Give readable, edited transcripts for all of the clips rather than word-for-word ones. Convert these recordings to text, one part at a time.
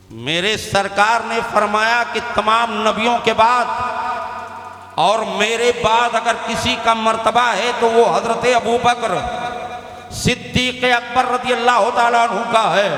मेरे सरकार ने फरमाया कि तमाम नबियों के बाद और मेरे बाद अगर किसी का मर्तबा है तो वो हजरत अबू बकर सिद्दीक अकबर रज़ी अल्लाह ताला अन्हु का है।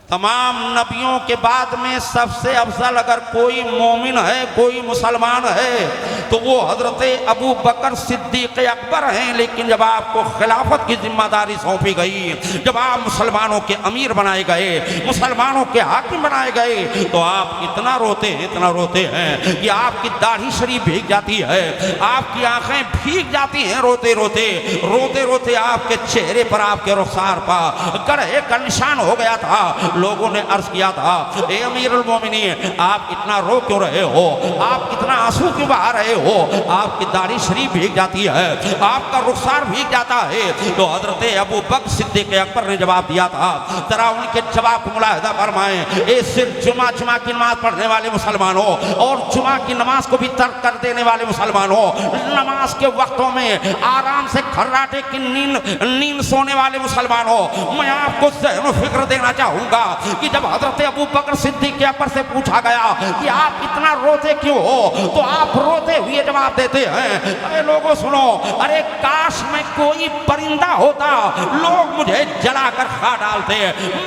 तमाम नबियों के बाद में सबसे अफजल अगर कोई मोमिन है, कोई मुसलमान है तो वो हजरत अबू बकर सिद्दीक अकबर हैं। लेकिन जब आपको खिलाफत की जिम्मेदारी सौंपी गई, जब आप मुसलमानों के अमीर बनाए गए, मुसलमानों के हाकिम बनाए गए, तो आप इतना रोते हैं, इतना रोते हैं कि आपकी दाढ़ी शरीफ भीग जाती है, आपकी आंखें भीग जाती हैं रोते रोते। रोते रोते आपके चेहरे पर, आपके रुखसार पर गढ़े का निशान हो गया था। लोगों ने अर्ज किया था, ए अमीरुल मोमिनीन, आप इतना रो क्यों रहे हो, आप इतना आंसू क्यों बहा रहे हो, आपकी दाढ़ी शरीफ भीग जाती है, आपका रुखसार भीग जाता है। तो हजरत अबू बकर सिद्दीक अकबर ने जवाब दिया था, जरा उनके जवाब को मुलाहिजा फरमाएं। ए सिर्फ जुमा की नमाज पढ़ने वाले मुसलमानों और जुमा की नमाज को भी तर्क कर देने वाले मुसलमानों, नमाज के वक्तों में आराम से खर्राटे की नींद सोने वाले मुसलमानों, मैं आपको ज़हन फिक्र देना चाहूंगा कि जब हजरत अबू बकर सिद्दीक अकबर से पूछा गया कि आप इतना रोते क्यों हो, तो आप रोते हुए जवाब देते हैं, अरे लोगों सुनो, अरे काश मैं कोई परिंदा होता, लोग मुझे जलाकर खा डालते,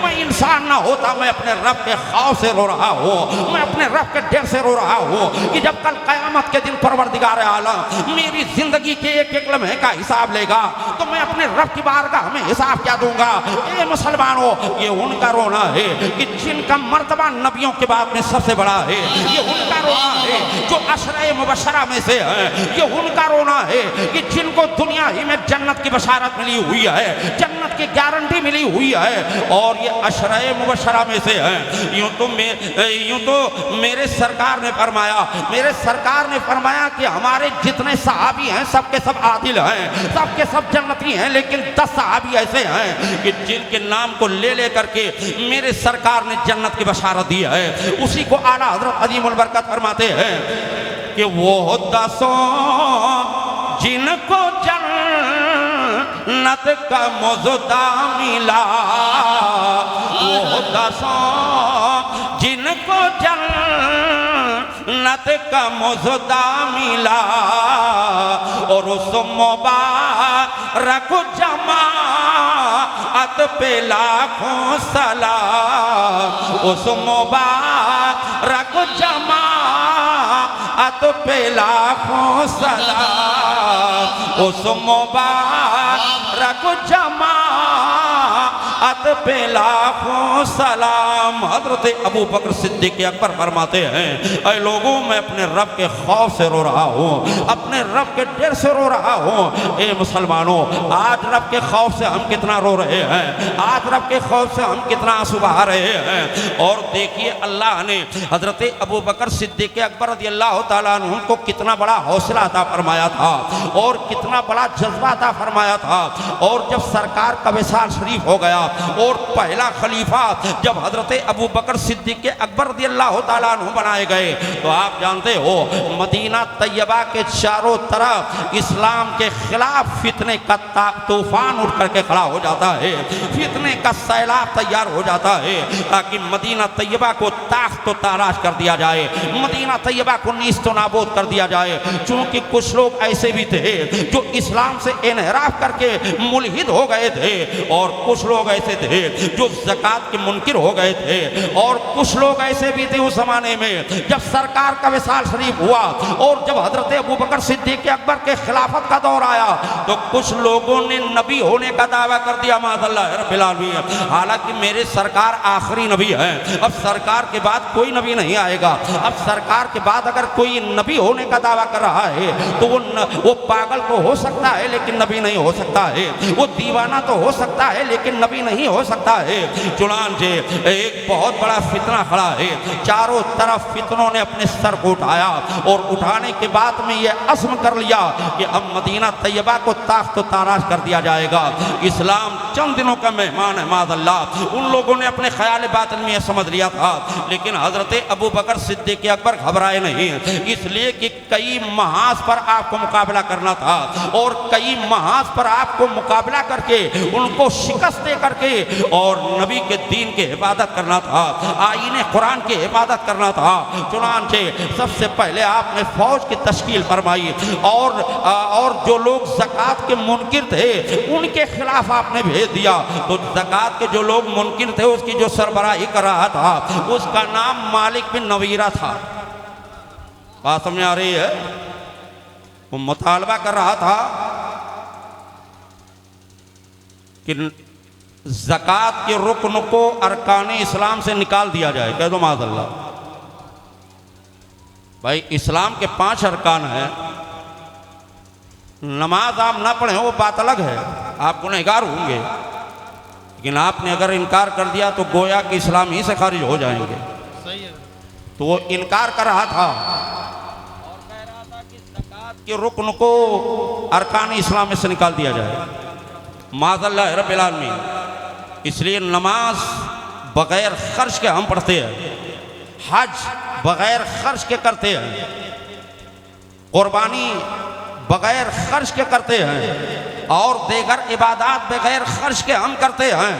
मैं इंसान ना होता, मैं अपने रब के खौफ से रो रहा हूँ, मैं अपने रब के डर से रो रहा हूँ कि जब कल क़यामत के दिन परवरदिगार आलम मेरी जिंदगी के एक एक लम्हे का हिसाब लेगा तो मैं अपने रब की बारगाह में हिसाब क्या दूंगा। ए मुसलमानों, ये उनका रोना है कि जिनका मर्तबा नबियों के बाद में सबसे बड़ा है, ये उनका रोना है जो अशरे मुबशरा में से है, ये उनका रोना है कि जिनको दुनिया ही में जन्नत की बशारत मिली हुई है, जन्नत की गारंटी मिली हुई है और ये अशरे मुबशरा में से है। यूं तो मेरे सरकार ने फरमाया कि हमारे जितने सहाबी हैं सबके सब आदिल हैं, सबके सब जन्नती हैं, लेकिन 10 सहाबी ऐसे हैं कि जिनके नाम को ले करके मेरे सरकार ने जन्नत की बशारत दी है। उसी को आला हजरत अजीमुल बरकत फरमाते हैं कि वो 10 जिनको जन्नत का मौजूदा मिला, वो 10 जिनको जन्नत का मौजूदा मिला और उस मुबारक जमाअत पे लाखों सलाम, उस मुबारक जमाअत पे लाखों सलाम, उस मुबारक जमाअत पे लाखों सलाम। हजरत अबू बकर सिद्दीक अकबर फरमाते हैं, ऐ लोगों, मैं अपने रब के खौफ से रो रहा हूँ, अपने रब के डर से रो रहा हूँ। ए मुसलमानों, आज रब के खौफ से हम कितना रो रहे हैं, आज रब के खौफ से हम कितना आंसू बहा रहे हैं। और देखिए अल्लाह ने हजरत अबू बकर सिद्दीक अकबर रज़ी अल्लाह ताला अन्हु को कितना बड़ा हौसला अता फरमाया था और कितना बड़ा जज्बा अता फरमाया था। और जब सरकार का विसाल शरीफ हो गया और पहला खलीफा जब हजरत अबू बकर सिद्दीक अकबर रज़ी अल्लाह ताला अन्हु बनाए गए, तो आप जानते हो मदीना तैयबा के चारों तरफ इस्लाम के खिलाफ फितने का तूफान उठ करके खड़ा हो जाता है, फितने का सैलाब तैयार हो जाता है ताकि मदीना तैयबा को ताख्त ताराश कर दिया जाए, मदीना तैयबा को नीस्त नाबूद कर दिया जाए। चूंकि कुछ लोग ऐसे भी थे जो इस्लाम से इनहराफ करके मुल्हिद हो गए थे और कुछ लोग ऐसे थे जो ज़कात के मुनकिर हो गए थे और कुछ लोग ऐसे भी थे उस जमाने में जब सरकार का विसाल शरीफ हुआ और जब हजरत अबू बकर सिद्दीक अकबर के खिलाफत का दौर आया तो कुछ लोगों ने नबी होने का दावा कर दिया माज़अल्लाह रब्बिल आलमीन। हालांकि मेरे सरकार आखिरी नबी है, अब सरकार के बाद कोई नबी नहीं आएगा। अब सरकार के बाद अगर कोई नबी होने का दावा कर रहा है तो वो पागल तो हो सकता है लेकिन नबी नहीं हो सकता है, वो दीवाना तो हो सकता है लेकिन नबी नहीं हो सकता है। चुनांचे एक बहुत बड़ा फितना खड़ा है, चारों तरफ फितनों ने अपने सर को उठाया और उठाने के बाद में ये अज़्म कर लिया कि अब मदीना तैयबा को ताख्त ताराश कर दिया जाएगा। इस्लाम चंद दिनों का मेहमान है माज़अल्लाह। उन लोगों ने अपने ख्याल बातिन में समझ लिया था, लेकिन हजरत अबू बकर सिद्दीक अकबर घबराए नहीं, इसलिए कि कई महाज पर आपको मुकाबला करना था और कई महाज पर आपको मुकाबला करके उनको शिकस्त दे के और नबी के दीन की इबादत करना था, आईने कुरान की इबादत करना था। चुनांचे सबसे पहले आपने फौज की तश्कील फरमाई और जो लोग ज़कात के मुनकिर थे उनके खिलाफ आपने भेज दिया। तो ज़कात के जो लोग मुनकिर थे उसकी जो सरबराही कर रहा था उसका नाम मालिक बिन नवीरा था। बात समझ आ रही है? वो मुतालबा कर रहा था कि ज़कात के रुकन को अरकान इस्लाम से निकाल दिया जाए। कह दो माज़अल्लाह। भाई इस्लाम के 5 अरकान हैं, नमाज आप ना पढ़ें वो बात अलग है, आप गुनहगार होंगे, लेकिन आपने अगर इनकार कर दिया तो गोया कि इस्लाम ही से खारिज हो जाएंगे। सही है। तो वो इनकार कर रहा था और कह रहा था कि ज़कात के रुकन को अरकान इस्लाम में से निकाल दिया जाए। माज़अल्लाह रब्बिल आलमीन। इसलिए नमाज बग़ैर खर्च के हम पढ़ते हैं, हज बग़ैर खर्च के करते हैं, कुर्बानी बग़ैर खर्च के करते हैं और दीगर इबादत बग़ैर खर्च के हम करते हैं।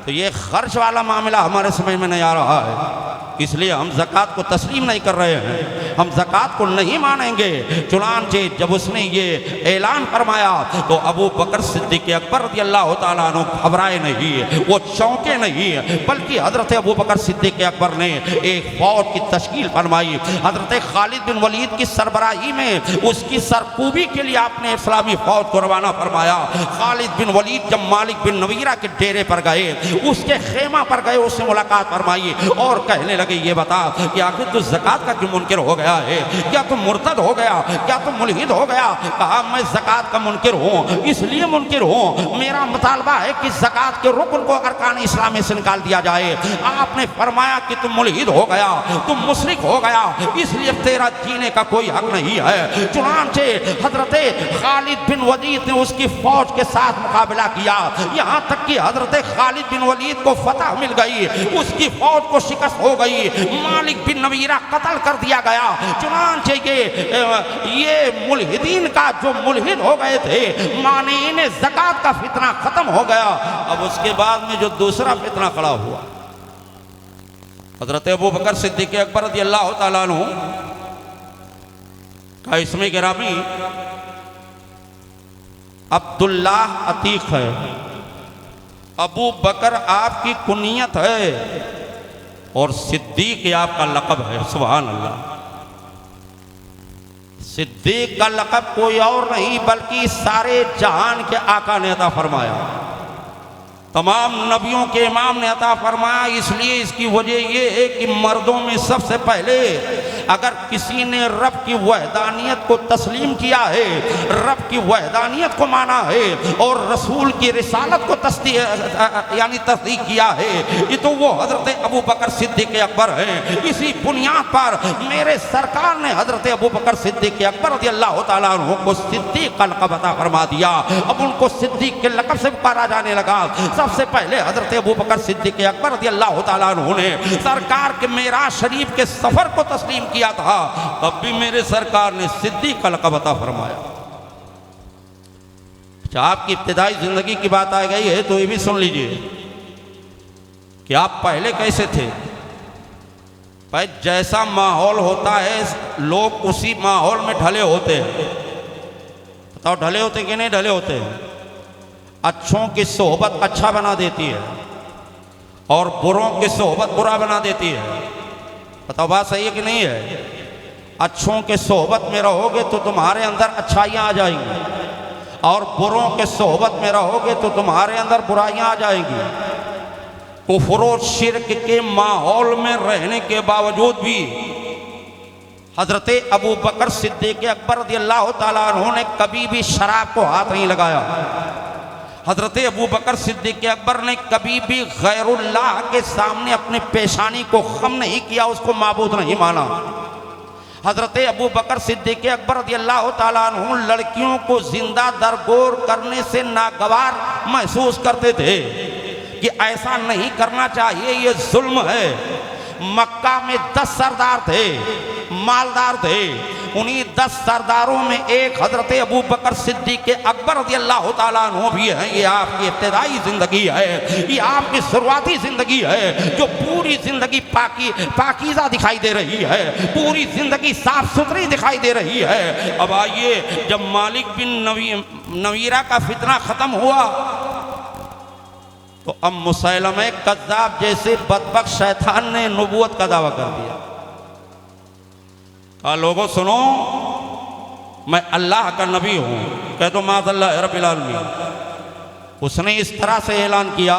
तो ये खर्च वाला मामला हमारे समझ में नहीं आ रहा है, इसलिए हम ज़कात को तस्लीम नहीं कर रहे हैं, हम ज़कात को नहीं मानेंगे। चुनांचे जब उसने ये ऐलान फरमाया तो अबू बकर सिद्दीक़ अकबर रज़ियल्लाहु ताला अन्हु घबराए नहीं, वो चौंके नहीं, बल्कि हज़रत अबू बकर सिद्दीक़ अकबर ने एक फ़ौज की तश्कील फरमाई। हज़रत खालिद बिन वलीद की सरबराही में उसकी सरकूबी के लिए आपने इस्लामी फ़ौज को रवाना फरमाया। खालिद बिन वलीद जब मालिक बिन नवीरा के डेरे पर गए, उसके खेमा पर गए, उससे मुलाकात फरमाई और कहने लगे ये बता कि आखिर तू ज़कात का क्यों मुनकिर हो गया है? क्या तुम मुर्तद हो गया? क्या तुम मुल्हिद हो गया? कहा मैं ज़कात का मुनकिर हूँ, इसलिए मुनकिर हूँ, मेरा मुतालबा है कि ज़कात के रुकन को अरकान इस्लाम में से निकाल दिया जाए। आपने फरमाया कि तुम मुल्हिद हो गया, तुम मुशरिक हो गया, इसलिए तेरा जीने का कोई हक नहीं है। चुनांचे हज़रत खालिद बिन वलीद ने उसकी फ़ौज के साथ मुकाबला किया, यहाँ तक कि हज़रत खालिद बिन वलीद को फतह मिल गई, उसकी फ़ौज को शिकस्त हो गई, मालिक बिन नवीरा कत्ल कर दिया गया। चुनांचे ये मुल्हिदीन का जो मुल्हिद हो गए थे माने इन्हें ज़कात का फितना खत्म हो गया। अब उसके बाद में जो दूसरा फितना खड़ा हुआ, हज़रत अबू बकर सिद्दीक़ अकबर रज़ियल्लाहु ताला अन्हु का इसमें गिरामी अब्दुल्लाह अतीक है, अबू बकर आपकी कुनियत है और सिद्दीक आपका लक़ब है। सुभान अल्लाह। सिद्दीक का लक़ब कोई और नहीं बल्कि सारे जहान के आका ने अता फरमाया, तमाम नबियों के इमाम ने अता फरमाया। इसलिए इसकी वजह यह है कि मर्दों में सबसे पहले अगर किसी ने रब की वहदानियत को तस्लीम किया है, रब की वहदानियत को माना है और रसूल की रिसालत को तस्दीक किया है, ये तो वो हज़रत अबू बकर सिद्दीक़ अकबर हैं। इसी बुनियाद पर मेरे सरकार ने हज़रत अबू बकर सिद्दीक़ अकबर रज़ियल्लाहु ताला अन्हु को सिद्दीक़ का लक़ब अता फरमा दिया। अब उनको सिद्दीक़ के लक़ब से पुकारा जाने लगा। सबसे पहले हज़रत अबू बकर सिद्दीक़ अकबर रज़ियल्लाहु ताला अन्हु ने सरकार के मेराज शरीफ के सफ़र को तस्लीम किया था, तब भी मेरे सरकार ने सिद्दीक़ का लक़ब अता फरमाया। अच्छा, आपकी इब्तिदाई जिंदगी की बात आ गई है तो ये भी सुन लीजिए कि आप पहले कैसे थे। भाई जैसा माहौल होता है लोग उसी माहौल में ढले होते हैं। बताओ ढले होते कि नहीं ढले होते? अच्छों की सोहबत अच्छा बना देती है और बुरों की सोहबत बुरा बना देती है। बताओ बात सही है कि नहीं है? अच्छों के सोहबत में रहोगे तो तुम्हारे अंदर अच्छाइयाँ आ जाएंगी और बुरों के सोहबत में रहोगे तो तुम्हारे अंदर बुराइयाँ आ जाएंगी। कुफ्र और शिर्क के माहौल में रहने के बावजूद भी हज़रत अबू बकर सिद्दीक़ अकबर रज़ियल्लाहु ताला अन्हु ने कभी भी शराब को हाथ नहीं लगाया। हज़रत अबू बकर सिद्दीक़ अकबर ने कभी भी गैरुल्लाह के सामने अपने पेशानी को खम नहीं किया, उसको माबूद नहीं माना। हज़रत अबू बकर सिद्दीक़ अकबर रज़ियल्लाहु ताला अन्हु लड़कियों को जिंदा दरगोर करने से नागवार महसूस करते थे कि ऐसा नहीं करना चाहिए, ये जुल्म है। मक्का में 10 सरदार थे, मालदार थे, उन्हीं 10 सरदारों में एक हजरत अबू बकर सिद्दीक अकबर रज़ियल्लाहु ताला अन्हु भी हैं। ये आपकी इब्तिदाई ज़िंदगी है, ये आपकी शुरुआती ज़िंदगी है जो पूरी ज़िंदगी पाकीज़ा दिखाई दे रही है, पूरी ज़िंदगी साफ सुथरी दिखाई दे रही है। अब आइए, जब मालिक बिन नवीरा का फितना ख़त्म हुआ तो अब मुसैलमा कज़्ज़ाब जैसे बदबख्त शैतान ने नबूवत का दावा कर दिया। कहा लोगों सुनो, मैं अल्लाह का नबी हूँ। कह दो माज़अल्लाह रब्बिल आलमीन। उसने इस तरह से ऐलान किया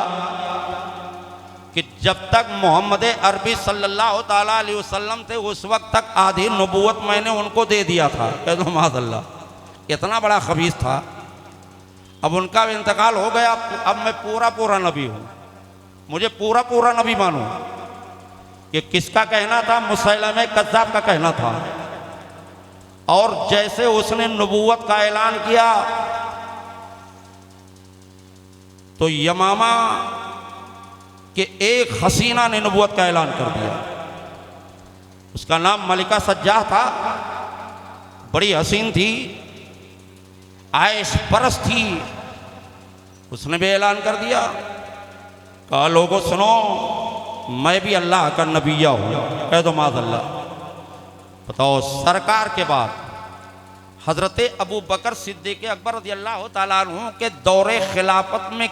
कि जब तक मोहम्मद अरबी सल्लल्लाहु ताला अलैहि वसल्लम थे उस वक्त तक आधी नबूवत मैंने उनको दे दिया था। कह दो माज़अल्लाह, इतना बड़ा खबीस था। अब उनका इंतकाल हो गया, अब मैं पूरा नबी हूँ, मुझे पूरा नबी मानो। ये किसका कहना था? मुसैलमा कज़्ज़ाब का कहना था। और जैसे उसने नबूवत का ऐलान किया तो यमामा के एक हसीना ने नबूवत का ऐलान कर दिया। उसका नाम मलिका सज्जाह था, बड़ी हसीन थी, आयश परस्त थी। उसने भी ऐलान कर दिया, कहा लोगों सुनो, मैं भी अल्लाह का नबिया हूँ। कह दो माज़अल्लाह। बताओ, सरकार के बाद हज़रत अबू बकर सिद्दीक़ अकबर रज़ियल्लाहु ताला अन्हु के दौरे खिलाफत में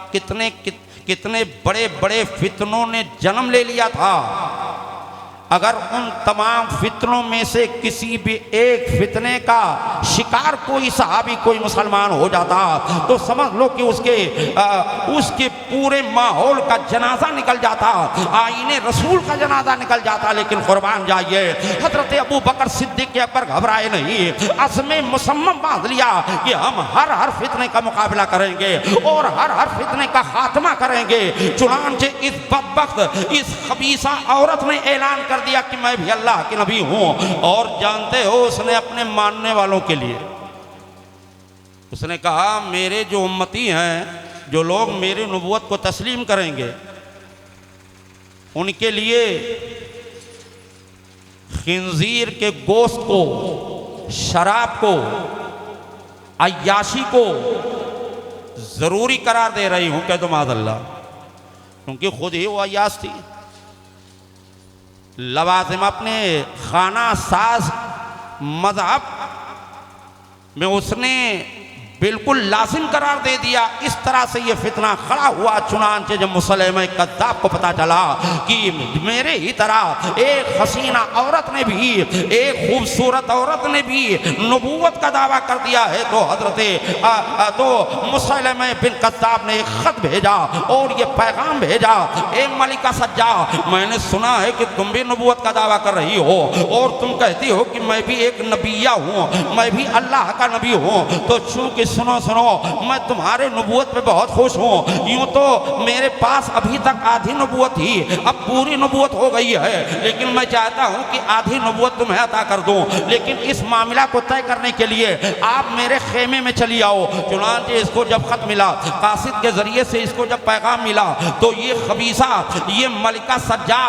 कितने बड़े बड़े फितनों ने जन्म ले लिया था। अगर उन तमाम फितनों में से किसी भी एक फितने का शिकार कोई सहाबी, कोई मुसलमान हो जाता तो समझ लो कि उसके पूरे माहौल का जनाजा निकल जाता, आईने रसूल का जनाजा निकल जाता। लेकिन कुर्बान जाइए, हजरत अबू बकर सिद्दीक़ अकबर घबराए नहीं, अज़्म मुसम्मम बांध लिया कि हम हर फितने का मुकाबला करेंगे और हर फितने का खात्मा करेंगे। चुनांचे इस बदबख्त, इस खबीसा औरत ने ऐलान कर दिया कि मैं भी अल्लाह के नबी हूं। और जानते हो, उसने अपने मानने वालों के लिए उसने कहा, मेरे जो उम्मती हैं, जो लोग मेरी नबूवत को तस्लीम करेंगे, उनके लिए खिंजीर के गोश्त को, शराब को, अय्याशी को जरूरी करार दे रही हूं। कह दो माज़अल्लाह, क्योंकि खुद ही वो अय्याश थी। लवाजिम अपने खाना साज मज़हब में उसने बिल्कुल लाजिम करार दे दिया। इस तरह से ये फितना खड़ा हुआ। चुनांचे जब मुसैलमा कज़्ज़ाब को पता चला कि मेरे ही तरह एक हसीना औरत ने भी, एक खूबसूरत औरत ने भी नबूवत का दावा कर दिया है, तो मुसैलमा बिन कज़्ज़ाब ने एक ख़त भेजा और ये पैगाम भेजा, ए मलिका सज्जाह, मैंने सुना है कि तुम भी नबूवत का दावा कर रही हो और तुम कहती हो कि मैं भी एक नबिया हूँ, मैं भी अल्लाह का नबी हूँ। तो चूंकि सुनो, मैं तुम्हारे नबूवत पे बहुत खुश हूँ। यूं तो मेरे पास अभी तक आधी नबूवत थी, अब पूरी नबूवत हो गई है, लेकिन मैं चाहता हूँ कि आधी नबूवत तुम्हें अता कर दूँ। लेकिन इस मामला को तय करने के लिए आप मेरे खेमे में चली आओ। चुनांचे इसको जब खत मिला, कासिद के जरिए से इसको जब पैगाम मिला, तो ये खबीसा, ये मलिका सज्जाह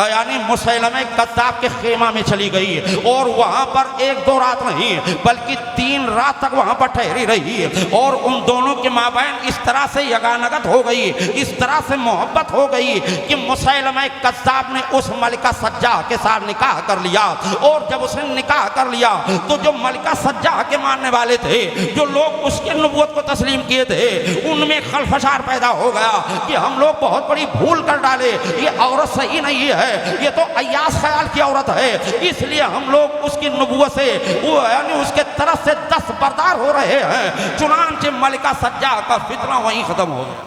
यानी मुसैलमा कज़्ज़ाब के खेमा में चली गई और वहाँ पर 1-2 रात नहीं बल्कि 3 रात तक वहाँ पर ठहरी रही। और उन दोनों के माबैन इस तरह से यगानगत हो गई, इस तरह से मोहब्बत हो गई कि मुसैलमा कज़्ज़ाब ने उस मलिका सज्जाह के साथ निकाह कर लिया। और जब उसने निकाह कर लिया तो जो मलिका सज्जाह के मानने वाले थे, जो लोग उसके नबूवत को तस्लीम किए थे, उनमें खलफशार पैदा हो गया कि हम लोग बहुत बड़ी भूल कर डाले, ये औरत सही नहीं है, ये तो अय्याश ख्याल की औरत है, इसलिए हम लोग उसकी नबूवत से यानी उसके तरफ से दस्तबरदार हो रहे हैं। चुनांचे मलिका सज्जाह का फितना वहीं खत्म हो गया।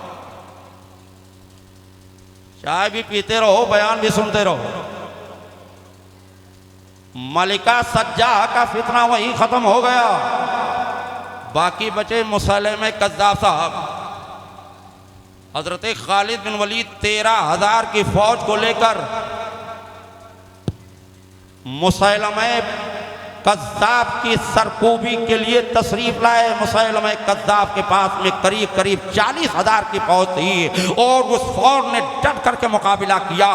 चाय भी पीते रहो, बयान भी सुनते रहो। मलिका सज्जाह का फितना वहीं खत्म हो गया। बाकी बचे मुसैलमा कज़्ज़ाब साहब। हजरत खालिद बिन वलीद 13,000 की फौज को लेकर मुसैलमा कज़्ज़ाब की सरकूबी के लिए तशरीफ लाए। मुसैलमा कज़्ज़ाब के पास में करीब करीब 40,000 की फौज थी और उस फौज ने डट करके मुकाबला किया।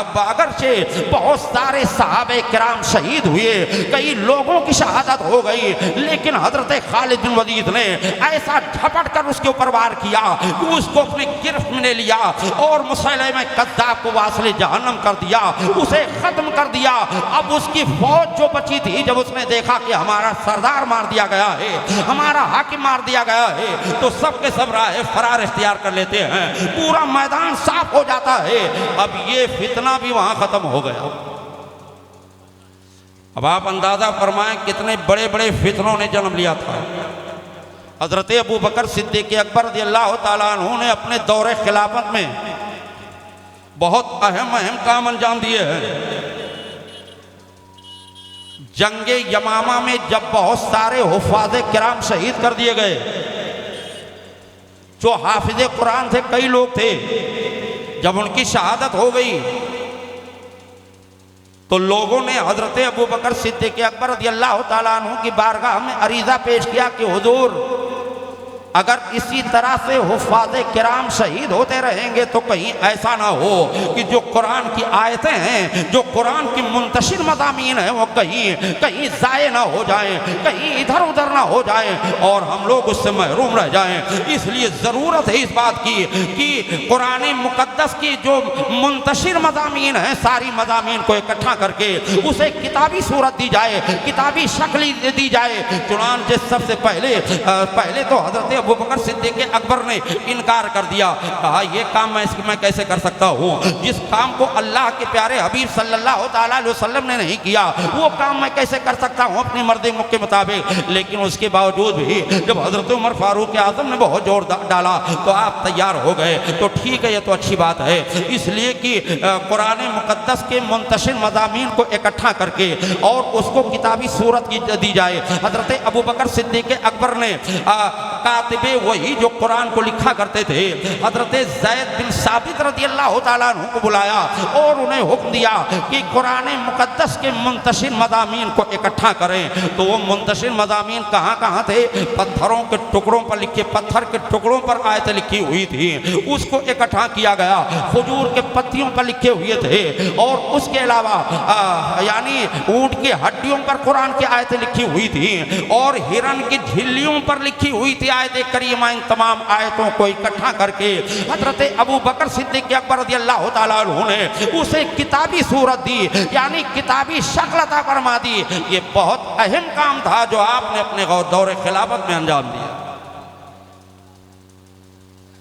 अब अगरचे बहुत सारे सहाबे किराम शहीद हुए, कई लोगों की शहादत हो गई, लेकिन हजरत खालिद बिन वलीद ने ऐसा झपट कर उसके ऊपर वार किया कि उसको अपने गिरफ्त में ले लिया और मुसैलमा कज़्ज़ाब को वासिले जहन्नम कर दिया, उसे खत्म कर दिया। अब उसकी फौज जो बची थी, जब उसने देखा कि हमारा सरदार मार दिया गया है, हमारा हाकिम मार दिया गया है, तो सबके सब राह फरार इख्तियार कर लेते हैं, पूरा मैदान साफ हो जाता है। अब ये फितना भी वहां खत्म हो गया। अब आप अंदाजा फरमाएं कितने बड़े बड़े फितनों ने जन्म लिया था। हजरत अबू बकर सिद्दीक़ अकबर रज़ियल्लाहु ताला अन्हु ने अपने दौरे खिलाफत में बहुत अहम काम अंजाम दिए हैं। जंगे यमामा में जब बहुत सारे हुफ़ाज़े किराम शहीद कर दिए गए, जो हाफिज़े कुरान थे, कई लोग थे, जब उनकी शहादत हो गई तो लोगों ने हजरत अबू बकर सिद्दीक़ अकबर रज़ियल्लाहु ताला अन्हु की बारगाह में अरीज़ा पेश किया कि हुजूर, अगर इसी तरह से हुफ़ाज़े किराम शहीद होते रहेंगे तो कहीं ऐसा ना हो कि जो कुरान की आयतें हैं, जो कुरान की मुंतशिर मज़ामीन हैं, वो कहीं ज़ाये ना हो जाएं, कहीं इधर उधर ना हो जाएं और हम लोग उससे महरूम रह जाएं। इसलिए ज़रूरत है इस बात की कि कुरान मुक़द्दस की जो मुंतशिर मज़ामीन हैं, सारी मज़ामीन को इकट्ठा करके उसे किताबी सूरत दी जाए, किताबी शक्ल दी जाए। चुनांचे सबसे पहले तो हज़रत अबू बकर सिद्दीक़ अकबर ने इनकार कर दिया, कहा यह काम मैं कैसे कर सकता हूँ, जिस काम को अल्लाह के प्यारे हबीब सल्लल्लाहु ताला अलैहि वसल्लम ने नहीं किया वो काम मैं कैसे कर सकता हूँ अपनी मर्ज़ी के मुताबिक। लेकिन उसके बावजूद भी जब हज़रत उमर फारूक आज़म ने बहुत जोर डाला तो आप तैयार हो गए। तो ठीक है, ये तो अच्छी बात है, इसलिए कि कुरान मुक़द्दस के मुंतशिर मज़ामीन को इकट्ठा करके और उसको किताबी सूरत दी जाए। हज़रत अबू बकर सिद्दीक़ अकबर ने कातिबे वही जो कुरान को लिखा करते थे हजरत ज़ैद बिन साबित रज़ियल्लाहु ताला अन्हु को बुलाया और उन्हें हुक्म दिया कि कुरान मुक़द्दस के मुंतशिर मज़ामीन को इकट्ठा करें। तो वो मुंतशिर मज़ामीन कहाँ थे? पत्थरों के टुकड़ों पर लिखे, पत्थर के टुकड़ों पर आयतें लिखी हुई थी, उसको इकट्ठा किया गया। खजूर के पत्तियों पर लिखे हुए थे और उसके अलावा यानी ऊँट की हड्डियों पर कुरान की आयतें लिखी हुई थी और हिरन की झिल्लियों पर लिखी हुई थी आयत करीमा। इन तमाम आयतों को इकट्ठा करके हजरत अबू बकर सिद्दीक़ अकबर रज़ियल्लाहु ताला अन्हु ने उसे किताबी सूरत दी, यानी किताबी शक्ल अता फरमा दी। ये बहुत अहम काम था जो आपने अपने दौरे खिलाफत में अंजाम दिया।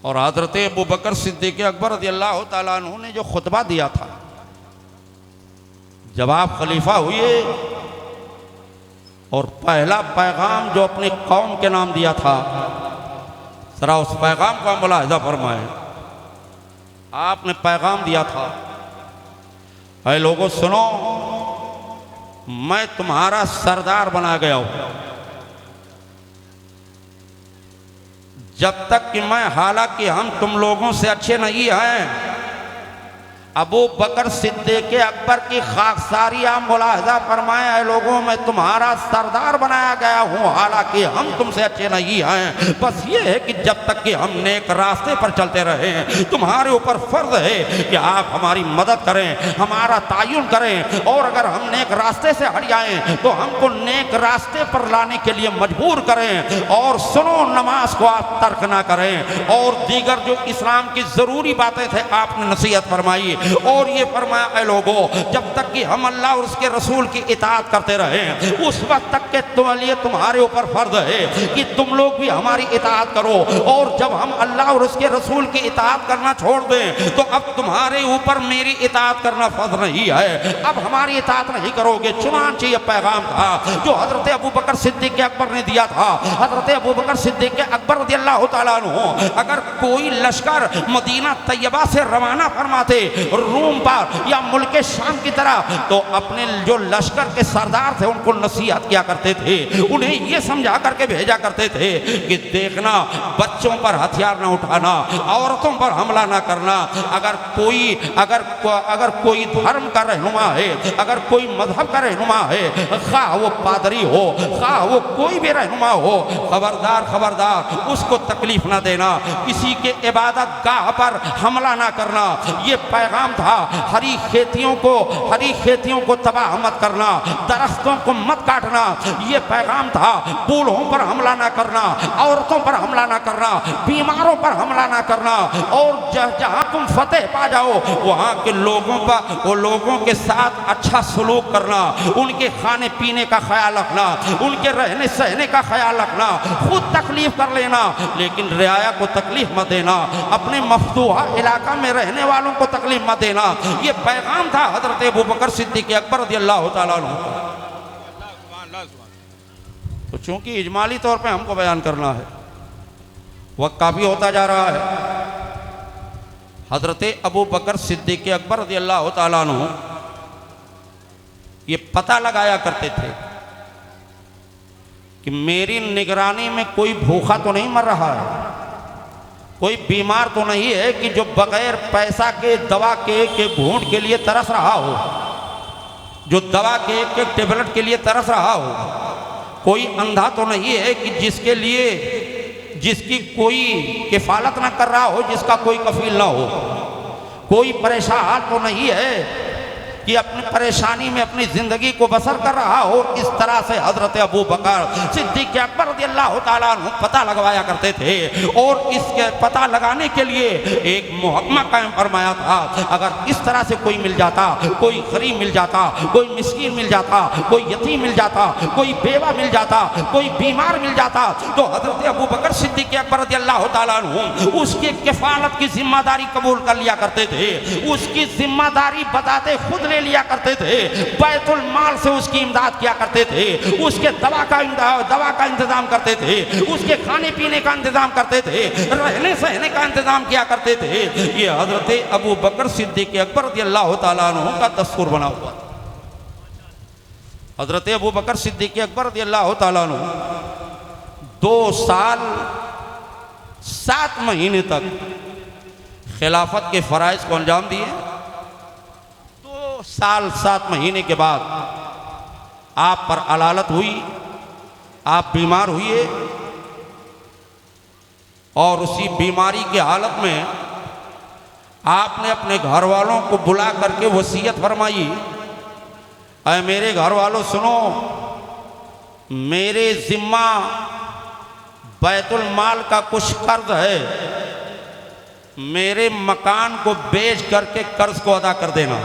और हजरत अबू बकर सिद्दीक़ अकबर रज़ियल्लाहु ताला अन्हु ने जो खुतबा दिया था जब आप खलीफा हुए, और पहला पैगाम जो अपनी कौम के नाम दिया था, जरा उस पैगाम का मुलाहिज़ा फरमाएं। आपने पैगाम दिया था, ऐ लोगों सुनो, मैं तुम्हारा सरदार बना गया हूं जब तक कि मैं, हालांकि हम तुम लोगों से अच्छे नहीं हैं। अबू बकर सिद्दीक़ अकबर की खाकसारी आप मुलाहिज़ा फरमाएं, लोगों में तुम्हारा सरदार बनाया गया हूँ, हालांकि हम तुमसे अच्छे नहीं हैं। बस ये है कि जब तक कि हम नेक रास्ते पर चलते रहें, तुम्हारे ऊपर फ़र्ज़ है कि आप हमारी मदद करें, हमारा तायुन करें, और अगर हम नेक रास्ते से हट जाएं तो हमको नेक रास्ते पर लाने के लिए मजबूर करें। और सुनो, नमाज को आप तर्क ना करें और दीगर जो इस्लाम की ज़रूरी बातें थे आपने नसीहत फरमाई। और ये फरमाया, ऐ लोगों, जब तक कि हम अल्लाह और उसके रसूल की इताअत करते रहें उस वक्त तक के तुम्हारे ऊपर फर्ज है कि तुम लोग भी हमारी इताअत करो। और जब हम अल्लाह और उसके रसूल की इताअत करना छोड़ दें तो अब तुम्हारे ऊपर मेरी इताअत करना फर्ज नहीं है, अब हमारी इताअत नहीं करोगे। चुनांचे ये पैगाम था जो हजरत अबू बकर सिद्दीक़ अकबर ने दिया था। हजरत अबू बकर सिद्दीक़ अकबर रज़ियल्लाहु ताला अन्हु अगर कोई लश्कर मदीना तैयबा से रवाना फरमाते रूम पर या मुल्क शाम की तरफ, तो अपने जो लश्कर के सरदार थे उनको नसीहत किया करते थे, उन्हें ये समझा करके भेजा करते थे कि देखना, बच्चों पर हथियार न उठाना, औरतों पर हमला न करना। अगर कोई धर्म का रहनुमा है, अगर कोई मजहब का रहनुमा है, खा वो पादरी हो, खा वो कोई भी रहनुमा हो, खबरदार खबरदार उसको तकलीफ ना देना, किसी के इबादत गाह पर हमला ना करना। ये पैगाम था। हरी खेतियों को तबाह मत करना, दरख्तों को मत काटना, ये पैगाम था। बूढ़ों पर हमला ना करना, औरतों पर हमला ना करना, बीमारों पर हमला ना करना, और जहां तुम फतेह पा जाओ वहां के लोगों के साथ अच्छा सलूक करना, उनके खाने पीने का ख्याल रखना, उनके रहने सहने का ख्याल रखना, खुद तकलीफ कर लेना लेकिन रियाया को तकलीफ मत देना, अपने मफतूहा इलाका में रहने वालों को तकलीफ मत देना। ये पैगाम था हजरत अबू बकर सिद्दीक़ अकबर रज़ियल्लाहु ताला अन्हु का। तो चूंकि इजमाली तौर पे हमको बयान करना है, वक्त काफ़ी होता जा रहा है। हजरत अबू बकर सिद्दीक़ अकबर रज़ियल्लाहु ताला अन्हु ये पता लगाया करते थे कि मेरी निगरानी में कोई भूखा तो नहीं मर रहा है, कोई बीमार तो नहीं है कि जो बगैर पैसा के दवा के घूंट के लिए तरस रहा हो, जो दवा के एक टेबलेट के लिए तरस रहा हो, कोई अंधा तो नहीं है कि जिसकी कोई किफालत ना कर रहा हो, जिसका कोई कफील ना हो, कोई परेशान तो नहीं है कि अपनी परेशानी में अपनी ज़िंदगी को बसर कर रहा हो। इस तरह से हज़रत अबू बकर सिद्दीक़ अकबर रज़ियल्लाहु ताला अन्हु पता लगवाया करते थे, और इसके पता लगाने के लिए एक मुहक्मा कायम फरमाया था। अगर इस तरह से कोई मिल जाता, कोई गरीब मिल जाता, कोई मिस्कीन मिल जाता, कोई यतीम मिल जाता, कोई बेवा मिल जाता, कोई बीमार मिल जाता, तो हज़रत अबू बकर सिद्दीक़ अकबर रज़ियल्लाहु ताला अन्हु उसकी किफ़ालत की जिम्मेदारी कबूल कर लिया करते थे, उसकी जिम्मेदारी बताते खुद ले लिया करते थे, बैतुल माल से उसकी इमदाद किया करते थे, उसके दवा का इंतजाम करते थे, उसके खाने पीने का इंतजाम करते थे, रहने सहने का इंतजाम किया करते थे। ये हजरत अबू बकर सिद्दीक़ अकबर रज़ियल्लाहु ताला अन्हु का दस्तूर बना हुआ। हजरत अबू बकर सिद्दीक़ अकबर रज़ियल्लाहु ताला अन्हु 2 साल 7 महीने तक खिलाफत के फ़राइज़ को अंजाम दिए। 2 साल 7 महीने के बाद आप पर अलालत हुई, आप बीमार हुए, और उसी बीमारी की हालत में आपने अपने घर वालों को बुला करके वसीयत फरमाई, ऐ मेरे घर वालों सुनो, मेरे जिम्मा बैतुल माल का कुछ कर्ज है, मेरे मकान को बेच करके कर्ज को अदा कर देना।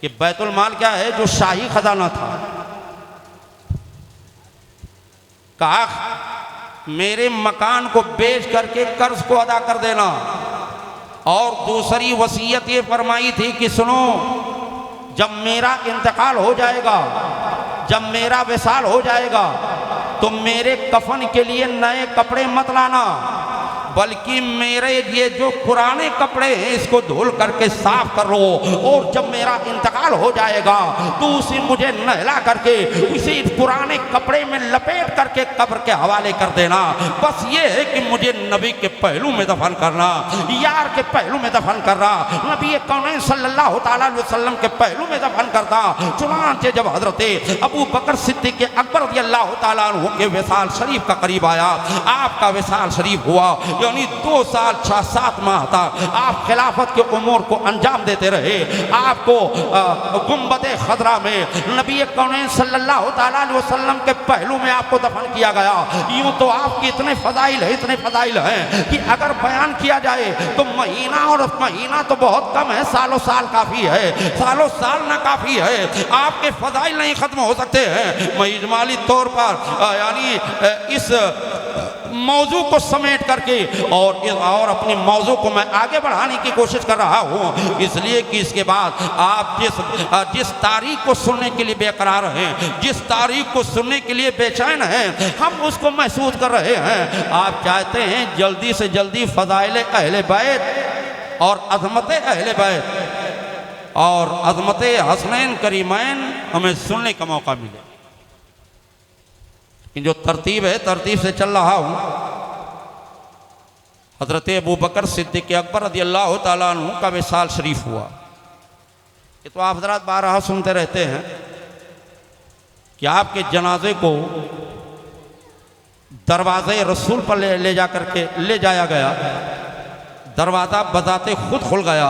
ये बैतुल माल क्या है? जो शाही खजाना था। कहा मेरे मकान को बेच करके कर्ज को अदा कर देना। और दूसरी वसीयत ये फरमाई थी कि सुनो, जब मेरा इंतकाल हो जाएगा, जब मेरा विसाल हो जाएगा, तो मेरे कफन के लिए नए कपड़े मत लाना, बल्कि मेरे ये जो पुराने कपड़े हैं इसको धुल करके साफ कर लो, और जब मेरा इंतकाल हो जाएगा तो उसे मुझे नहला करके उसी पुराने कपड़े में लपेट करके कब्र के हवाले कर देना। बस ये है कि मुझे नबी के पहलू में दफन करना, यार के पहलू में दफन करना, नबी कौनैन सल्लल्लाहु ताला अलैहि वसल्लम के पहलू में दफन करना। चुनांचे जब हजरत अबू बकर सिद्दीक़ अकबर रज़ियल्लाहु ताला अन्हु के विसाल शरीफ का करीब आया, आपका विसाल शरीफ हुआ, यानी 2 साल 6-7 माह तक आप खिलाफत के उमूर को अंजाम देते रहे। आपको गुंबद खदरा में नबी कौनैन सल्लल्लाहु ताला अलैहि वसल्लम के पहलू में आपको दफन किया गया। यूं तो आपके इतने फजाइल हैं कि अगर बयान किया जाए तो महीना तो बहुत कम है, सालों साल काफी है, सालों साल ना काफी है, आपके फजाइल नहीं खत्म हो सकते हैं। मैं इजमाली तौर पर यानी इस मौजू को समेट करके और अपनी मौजू को मैं आगे बढ़ाने की कोशिश कर रहा हूँ, इसलिए कि इसके बाद आप जिस तारीख को सुनने के लिए बेकरार हैं, जिस तारीख को सुनने के लिए बेचैन हैं, हम उसको महसूस कर रहे हैं। आप चाहते हैं जल्दी से जल्दी फजाइल अहले बैत और अज़मत अहले बैत और अज़मत हसनैन करीमैन हमें सुनने का मौका मिले। कि जो तरतीब है तरतीब से चल रहा हूँ। हज़रत अबू बकर सिद्दीक़ अकबर रज़ियल्लाहु ताला अन्हु का विसाल शरीफ हुआ। ये तो आप हज़रात बारहा सुनते रहते हैं कि आपके जनाजे को दरवाज़े रसूल पर ले जाया गया। दरवाज़ा बजाते खुद खुल गया।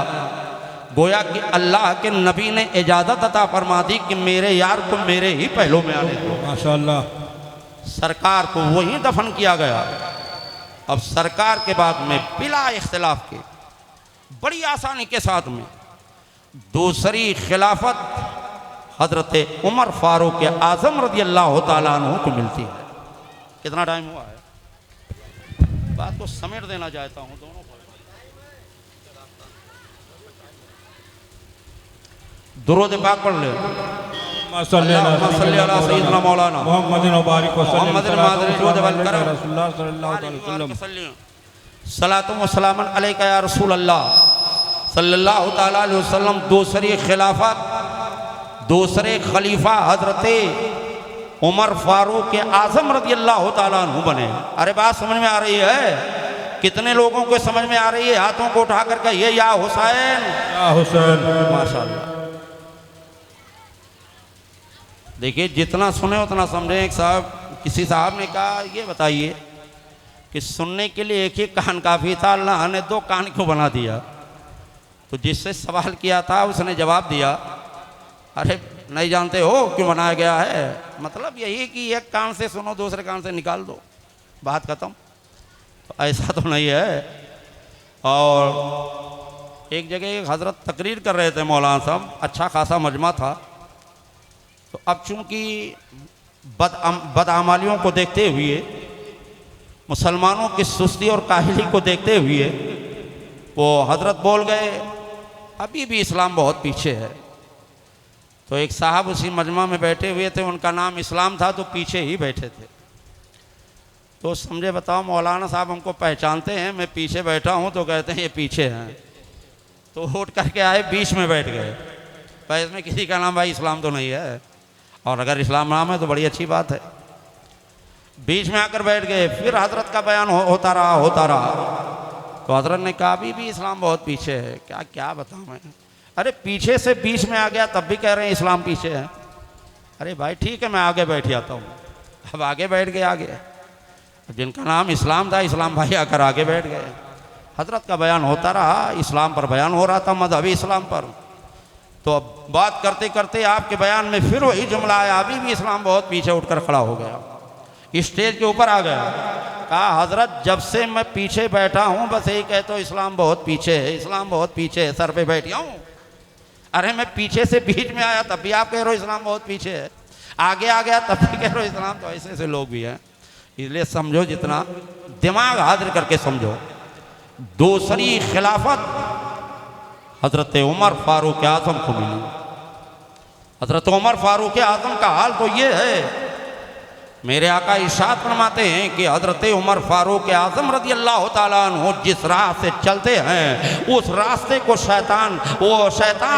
गोया कि अल्लाह के नबी ने इजाज़त अता फरमा दी कि मेरे यार को मेरे ही पहलू में आने दो। माशाअल्लाह। सरकार को वहीं दफन किया गया। अब सरकार के बाद में बिला इख्तिलाफ के बड़ी आसानी के साथ में दूसरी खिलाफत हज़रत उमर फारूक आज़म रज़ियल्लाहु ताला अन्हु को मिलती है। कितना टाइम हुआ है? बात को समेट देना चाहता हूँ दोनों को। दुरूद पाक पढ़ ले। सलातुम व सलामन अलैका या रसूल अल्लाह सल्लल्लाहु ताला अलैहि वसल्लम। दूसरी खिलाफत दूसरे खलीफा हजरत उमर फारूक आज़म रज़ियल्लाहु ताला अन्हु बने। अरे बात समझ में आ रही है? कितने लोगों को समझ में आ रही है? हाथों को उठा कर कहिए या हुसैन, या हुसैन। माशाअल्लाह। देखिए जितना सुने उतना समझे। एक साहब किसी साहब ने कहा ये बताइए कि सुनने के लिए एक ही कान काफ़ी था, अल्लाह ने दो कान क्यों बना दिया? तो जिससे सवाल किया था उसने जवाब दिया, अरे नहीं जानते हो क्यों बनाया गया है? मतलब यही कि एक कान से सुनो दूसरे कान से निकाल दो, बात खत्म। तो ऐसा तो नहीं है। और एक जगह एक हज़रत तकरीर कर रहे थे मौलाना साहब, अच्छा खासा मजमा था। तो अब चूँकि बदआमालियों को देखते हुए, मुसलमानों की सुस्ती और काहिली को देखते हुए वो हज़रत बोल गए अभी भी इस्लाम बहुत पीछे है। तो एक साहब उसी मजमा में बैठे हुए थे, उनका नाम इस्लाम था, तो पीछे ही बैठे थे। तो समझे बताओ मौलाना साहब हमको पहचानते हैं, मैं पीछे बैठा हूँ, तो कहते हैं ये पीछे हैं। तो उठ करके आए, बीच में बैठ गए। पर इसमें किसी का नाम भाई इस्लाम तो नहीं है, और अगर इस्लाम नाम है तो बड़ी अच्छी बात है। बीच में आकर बैठ गए। फिर हजरत का बयान होता रहा। तो हजरत ने कहा अभी भी इस्लाम बहुत पीछे है। क्या क्या बताऊँ मैं? अरे पीछे से बीच में आ गया तब भी कह रहे हैं इस्लाम पीछे है। अरे भाई ठीक है मैं आगे बैठ जाता हूँ। अब आगे बैठ गए। आगे जिनका नाम इस्लाम था, इस्लाम भाई आकर आगे बैठ गए। हजरत का बयान होता रहा, इस्लाम पर बयान हो रहा था, मजहबी इस्लाम पर। तो अब बात करते करते आपके बयान में फिर वही जुमला आया, अभी भी इस्लाम बहुत पीछे उठकर खड़ा हो गया, स्टेज के ऊपर आ गया। कहा हजरत जब से मैं पीछे बैठा हूँ बस यही कहते हो इस्लाम बहुत पीछे है, इस्लाम बहुत पीछे है, सर पे बैठ गया हूँ। अरे मैं पीछे से बीच में आया तब भी आप कह रहे हो इस्लाम बहुत पीछे है, आगे आ गया तब भी कह रहे हो इस्लाम। तो ऐसे ऐसे लोग भी हैं। इसलिए समझो, जितना दिमाग हाजिर करके समझो। दूसरी खिलाफत हजरत उमर फारूक आज़म को मिली। हजरत उमर फारूक आज़म का हाल तो ये है, मेरे आका इरशाद फरमाते हैं कि हजरत उमर फारूक आज़म रज़ियल्लाहु ताला अन्हु जिस राह से चलते हैं उस रास्ते को शैतान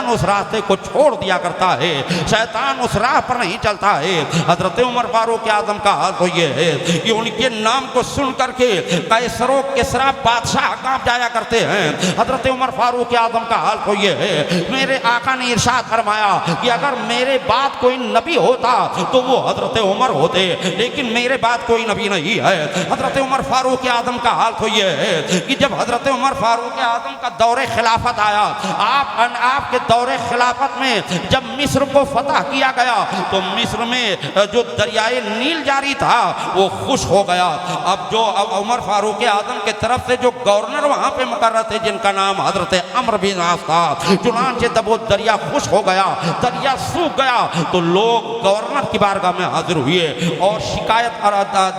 उस रास्ते को छोड़ दिया करता है, शैतान उस राह पर नहीं चलता है। हजरत उमर फारूक आज़म का हाल तो ये है कि उनके नाम को सुन करके कैसरो किसरा बादशाह कांप जाया करते हैं। हजरत उमर फारूक आज़म का हाल तो ये है, मेरे आका ने इरशाद फरमाया कि अगर मेरे बाद कोई नबी होता तो वो हजरत उमर होते, लेकिन मेरे बाद कोई नबी नहीं है। हजरत उमर फारूक आज़म का हाल तो ये है कि जब हजरत उमर फारूक आज़म का दौरे खिलाफत आया, आपके दौरे खिलाफत में जब मिस्र को फतह किया गया तो मिस्र में जो दरियाए नील जारी था वो खुश हो गया। अब जो उमर फारूक आज़म के तरफ से जो गवर्नर वहाँ पे मुकर्रर थे जिनका नाम हजरत अम्र बिन आस था, चुनांचे जब वो दरिया खुश हो गया, दरिया सूख गया, तो लोग गवर्नर की बारगाह में हाजिर हुए और शिकायत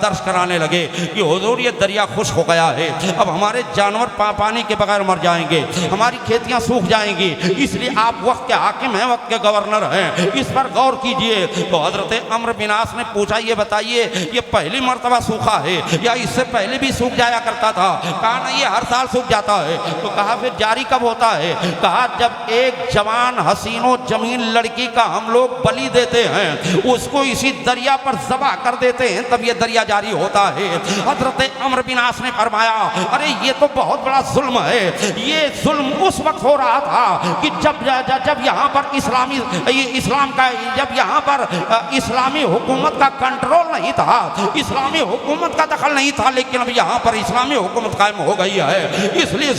दर्ज कराने लगे कि हुजूर ये दरिया खुश हो गया है, अब हमारे जानवर पानी के बगैर मर जाएंगे, हमारी खेतियां सूख जाएंगी, इसलिए आप वक्त के हाकिम हैं, वक्त के गवर्नर हैं, इस पर गौर कीजिए। तो हजरत अम्र बिन आस ने पूछा, ये बताइए ये पहली मर्तबा सूखा है या इससे पहले भी सूख जाया करता था? कहा नहीं, ये हर साल सूख जाता है। तो कहा फिर जारी कब होता है? कहा जब एक जवान हसीनो जमीन लड़की का हम लोग बलि देते हैं, उसको इसी दरिया पर ज़बह कर देते हैं, तब ये दरिया जारी होता है। हजरत अम्र बिन आस ने फरमाया, अरे ये तो बहुत बड़ा जुल्म है। ये जुल्म उस वक्त हो रहा था कि जब यहाँ पर इस्लाम का जब यहाँ पर इस्लामी हुकूमत का कंट्रोल नहीं था, इस्लामी हुकूमत का दखल नहीं था, लेकिन अब यहाँ पर इस्लामी हुकूमत कायम हो गई है। इसलिए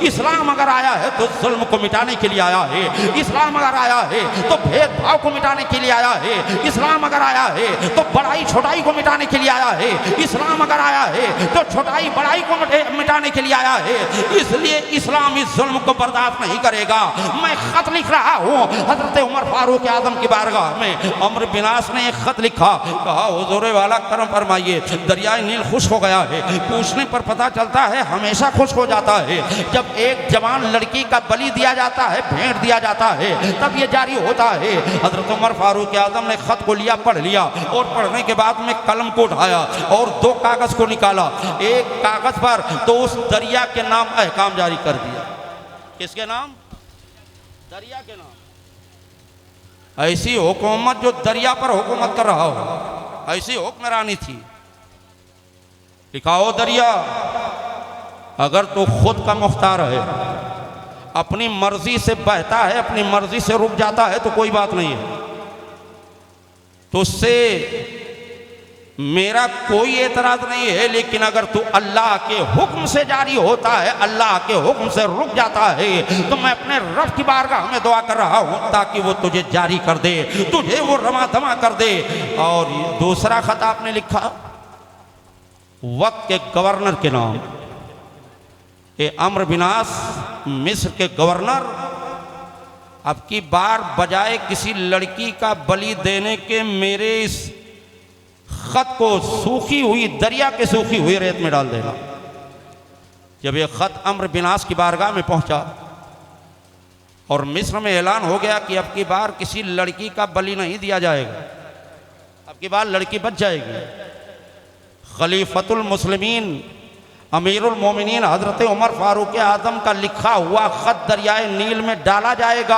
इस्लाम अगर आया है तो जुल्म को मिटाने के लिए आया है, इस्लाम अगर आया है तो भेदभाव को मिटाने के लिए आया है, इस्लाम अगर आया है तो बड़ाई छोटाई को मिटाने के लिए आया है, इस्लाम अगर आया है तो छोटाई बड़ाई को मिटाने के लिए आया है। इसलिए इस्लाम इस जुल्म को बर्दाश्त नहीं करेगा। मैं खत लिख रहा हूँ हजरत उमर फारूक आजम की बारगाह में। अम्र बिन आस ने एक खत लिखा, कहा हुजूर वाला करम फरमाइए, दरियाए नील खुश हो गया है। पूछने पर पता चलता है हमेशा खुश हो जाता है। जब एक जवान लड़की का बलि दिया जाता है, भेंट दिया जाता है, तब ये जारी होता है। हजरत उमर फारूक आजम ने खत को लिया, पढ़ लिया, और पढ़ने के बाद में कलम को उठाया और 2 कागज को निकाला। एक कागज पर तो उस दरिया के नाम अहकाम जारी कर दिया। किसके नाम? दरिया के नाम। ऐसी हुकूमत जो दरिया पर हुकूमत कर रहा हो, ऐसी हुक्मरानी थी। लिखा हो, दरिया अगर तो खुद का मुख्तार है, अपनी मर्जी से बहता है, अपनी मर्जी से रुक जाता है तो कोई बात नहीं है, तो उससे मेरा कोई एतराज नहीं है। लेकिन अगर तू अल्लाह के हुक्म से जारी होता है, अल्लाह के हुक्म से रुक जाता है, तो मैं अपने रब की बारगाह में दुआ कर रहा हूं ताकि वो तुझे जारी कर दे, तुझे वो रमा धमा कर दे। और दूसरा खत आपने लिखा वक्त के गवर्नर के नाम। अम्र बिन आस मिस्र के गवर्नर अब की बार बजाय किसी लड़की का बलि देने के मेरे इस खत को सूखी हुई दरिया के सूखी हुई रेत में डाल देना। जब ये खत अम्र बिन आस की बारगाह में पहुंचा और मिस्र में ऐलान हो गया कि अब की बार किसी लड़की का बलि नहीं दिया जाएगा, अब की बार लड़की बच जाएगी। खलीफतुल मुस्लिमीन अमीरुल मोमिनीन हजरत उमर फारूक आजम का लिखा हुआ खत दरियाए नील में डाला जाएगा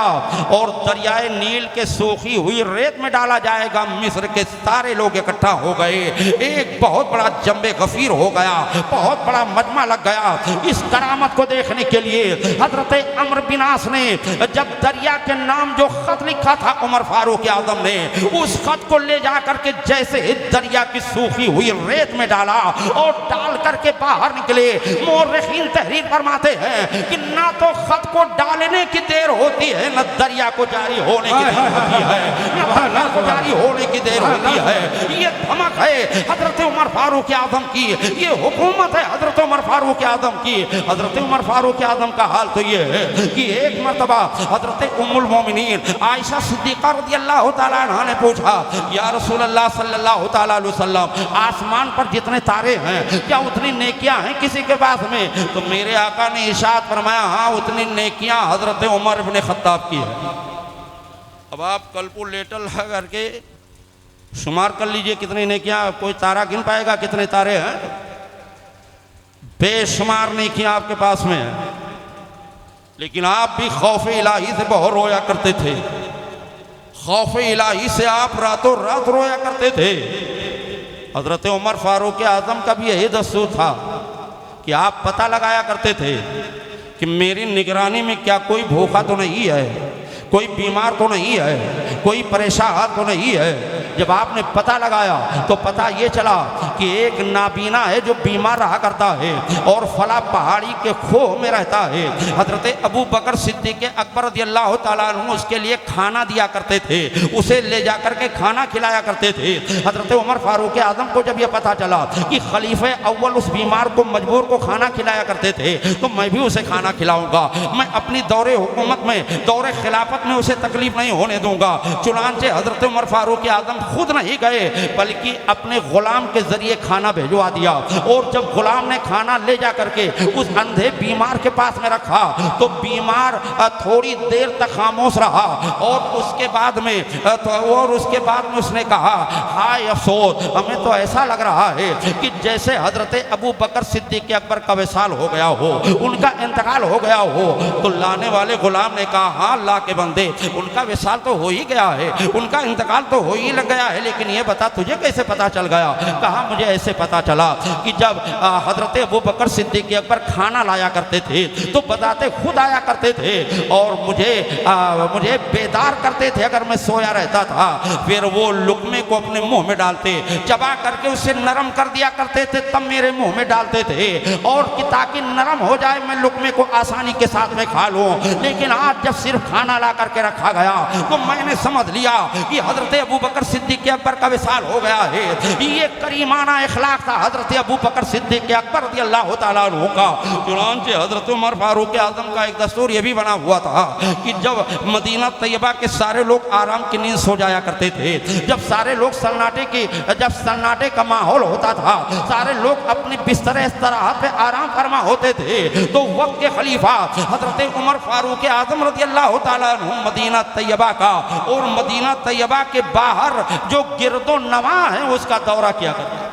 और दरियाए नील के सूखी हुई रेत में डाला जाएगा। मिस्र के सारे लोग इकट्ठा हो गए, एक बहुत बड़ा जंबे गफीर हो गया, बहुत बड़ा मजमा लग गया। इस करामत को देखने के लिए हजरत अम्र बिन आस ने जब दरिया के नाम जो खत लिखा था उमर फारूक आजम ने, उस खत को ले जा करके जैसे दरिया की सूखी हुई रेत में डाला और डाल करके बाहर निकले। मोर्रिखीन तहरीर फरमाते हैं कि ना तो खत को डालने की देर होती है, न दरिया को जारी होने की देर होती है, न दरिया को जारी होने की देर होती है। ये धमक है हजरत उमर फारूक आजम की, ये हुकूमत है हजरत उमर फारूक आजम की। हजरत उमर फारूक आजम का हाल तो ये है कि एक मरतबा हजरत उम्मुल मोमिनीन आयशा सिद्दीक़ा रज़ियल्लाहु ताला अन्हा ने पूछा, या रसूल अल्लाह सल्लल्लाहु ताला अलैहि वसल्लम, आसमान पर जितने तारे हैं क्या उतनी नेकियां हैं किसी के पास में? तो मेरे आका ने इरशाद फरमाया, हाँ उतनी नेकियां हजरत उमर इब्न खत्ताब की है। अब आप कैलकुलेटर लगा करके शुमार कर लीजिए कितनी नेकियां, कोई तारा गिन पाएगा कितने तारे हैं? बेशुमार नेकियां आपके पास में है। लेकिन आप भी खौफ इलाही से बहुत रोया करते थे, खौफ इलाही से आप रातों रात रोया करते थे। हजरत उमर फारूक आजम का भी यही दस्तूर था कि आप पता लगाया करते थे कि मेरी निगरानी में क्या कोई भूखा तो नहीं है, कोई बीमार तो नहीं है, कोई परेशान तो नहीं है। जब आपने पता लगाया तो पता ये चला कि एक नाबीना है जो बीमार रहा करता है और फला पहाड़ी के खोह में रहता है। हजरत अबू बकर सिद्दीक अकबर रज़ियल्लाहु ताला अन्हु उसके लिए खाना दिया करते थे, उसे ले जाकर के खाना खिलाया करते थे। हजरत उमर फारूक आजम को जब यह पता चला कि खलीफे अव्वल उस बीमार को मजबूर को खाना खिलाया करते थे, तो मैं भी उसे खाना खिलाऊंगा, मैं अपनी दौरे हुकूमत में, दौरे खिलाफत में उसे तकलीफ नहीं होने दूंगा। चुनांचे हजरत उमर फारूक आजम खुद नहीं गए बल्कि अपने गुलाम के जरिए खाना भिजवा दिया। और जब गुलाम ने खाना ले जा करके उस अंधे बीमार के पास में रखा तो बीमार थोड़ी देर तक खामोश रहा और उसके बाद में उसने कहा, हाय अफसोस, हमें तो ऐसा लग रहा है कि जैसे हजरत अबू बकर सिद्दीक अकबर का विसाल हो गया हो, उनका इंतकाल हो गया हो। तो लाने वाले गुलाम ने कहा, हाँ अल्लाह के बंदे, उनका विसाल तो हो ही गया है, उनका इंतकाल तो हो ही लग गया है, लेकिन ये बता तुझे कैसे पता चल गया? कहा मुझे ऐसे पता चला कि जब हजरत अबू बकर सिद्दीक अकबर खाना लाया करते थे तो बताते खुद आया करते थे और मुझे बेदार करते थे अगर मैं सोया रहता था। फिर वो लुकमे को अपने मुंह में डालते, चबा करके उसे नरम कर दिया करते थे, तब मेरे मुंह में डालते थे और कि ताकि नरम हो जाए, मैं लुकमे को आसानी के साथ में खा लूं। लेकिन आज जब सिर्फ खाना ला करके रखा गया तो मैंने समझ लिया कि हजरत अबू बकर सिद्दीक अकबर का विसाल हो गया है। ये करीमाना इखलाक था हजरत अबू बकर सिद्दीक अकबर रज़ियल्लाहु ताला अन्हु का। चुनांचे हजरत उमर फारूक आजम का एक दस्तूर ये भी बना हुआ था कि जब मदीना तैयबा के सारे लोग आराम की नींद सो जाया करते थे, जब सारे लोग सन्नाटे का माहौल होता था, सारे लोग अपने बिस्तर इस्तराहत पे आराम फरमा होते थे, तो वक्त के खलीफा हजरत उमर फारूक आजम रज़ियल्लाहु ताला अन्हु मदीना तैयबा का और मदीना तैयबा के बाहर जो गिरदो नवा है उसका दौरा किया करते।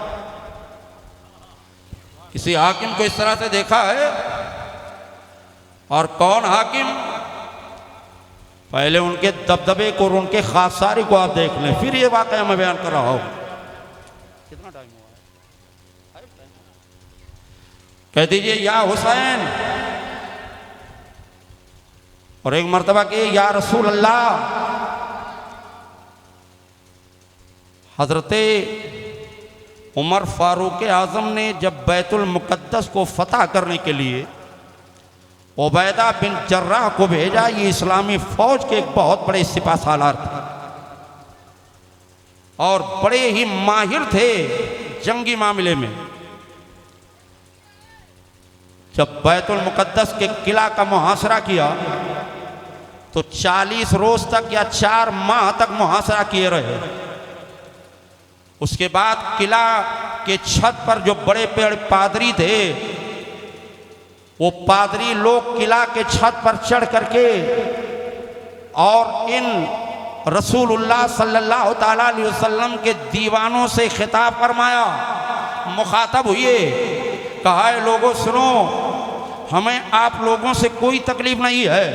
किसी हाकिम को इस तरह से देखा है? और कौन हाकिम? पहले उनके दबदबे को और उनके खासारी को आप देख लें, फिर ये वाकया मैं बयान कर रहा हूं। कितना टाइम हुआ है? कह दीजिए या हुसैन, और एक मर्तबा के या रसूल अल्लाह। हजरत उमर फारूक आजम ने जब बैतुल मुकद्दस को फतह करने के लिए उबैदा बिन जर्राह को भेजा, ये इस्लामी फौज के एक बहुत बड़े सिपा सालार थे और बड़े ही माहिर थे जंगी मामले में। जब बैतुल मुकद्दस के किला का मुहासरा किया तो 40 रोज तक या 4 माह तक मुहासरा किए रहे। उसके बाद किला के छत पर जो बड़े पेड़ पादरी थे, वो पादरी लोग किला के छत पर चढ़ करके और इन रसूलुल्लाह सल्लल्लाहु ताला अलैहि वसल्लम के दीवानों से खिताब फरमाया, मुखातब हुए, कहा है लोगों सुनो, हमें आप लोगों से कोई तकलीफ नहीं है,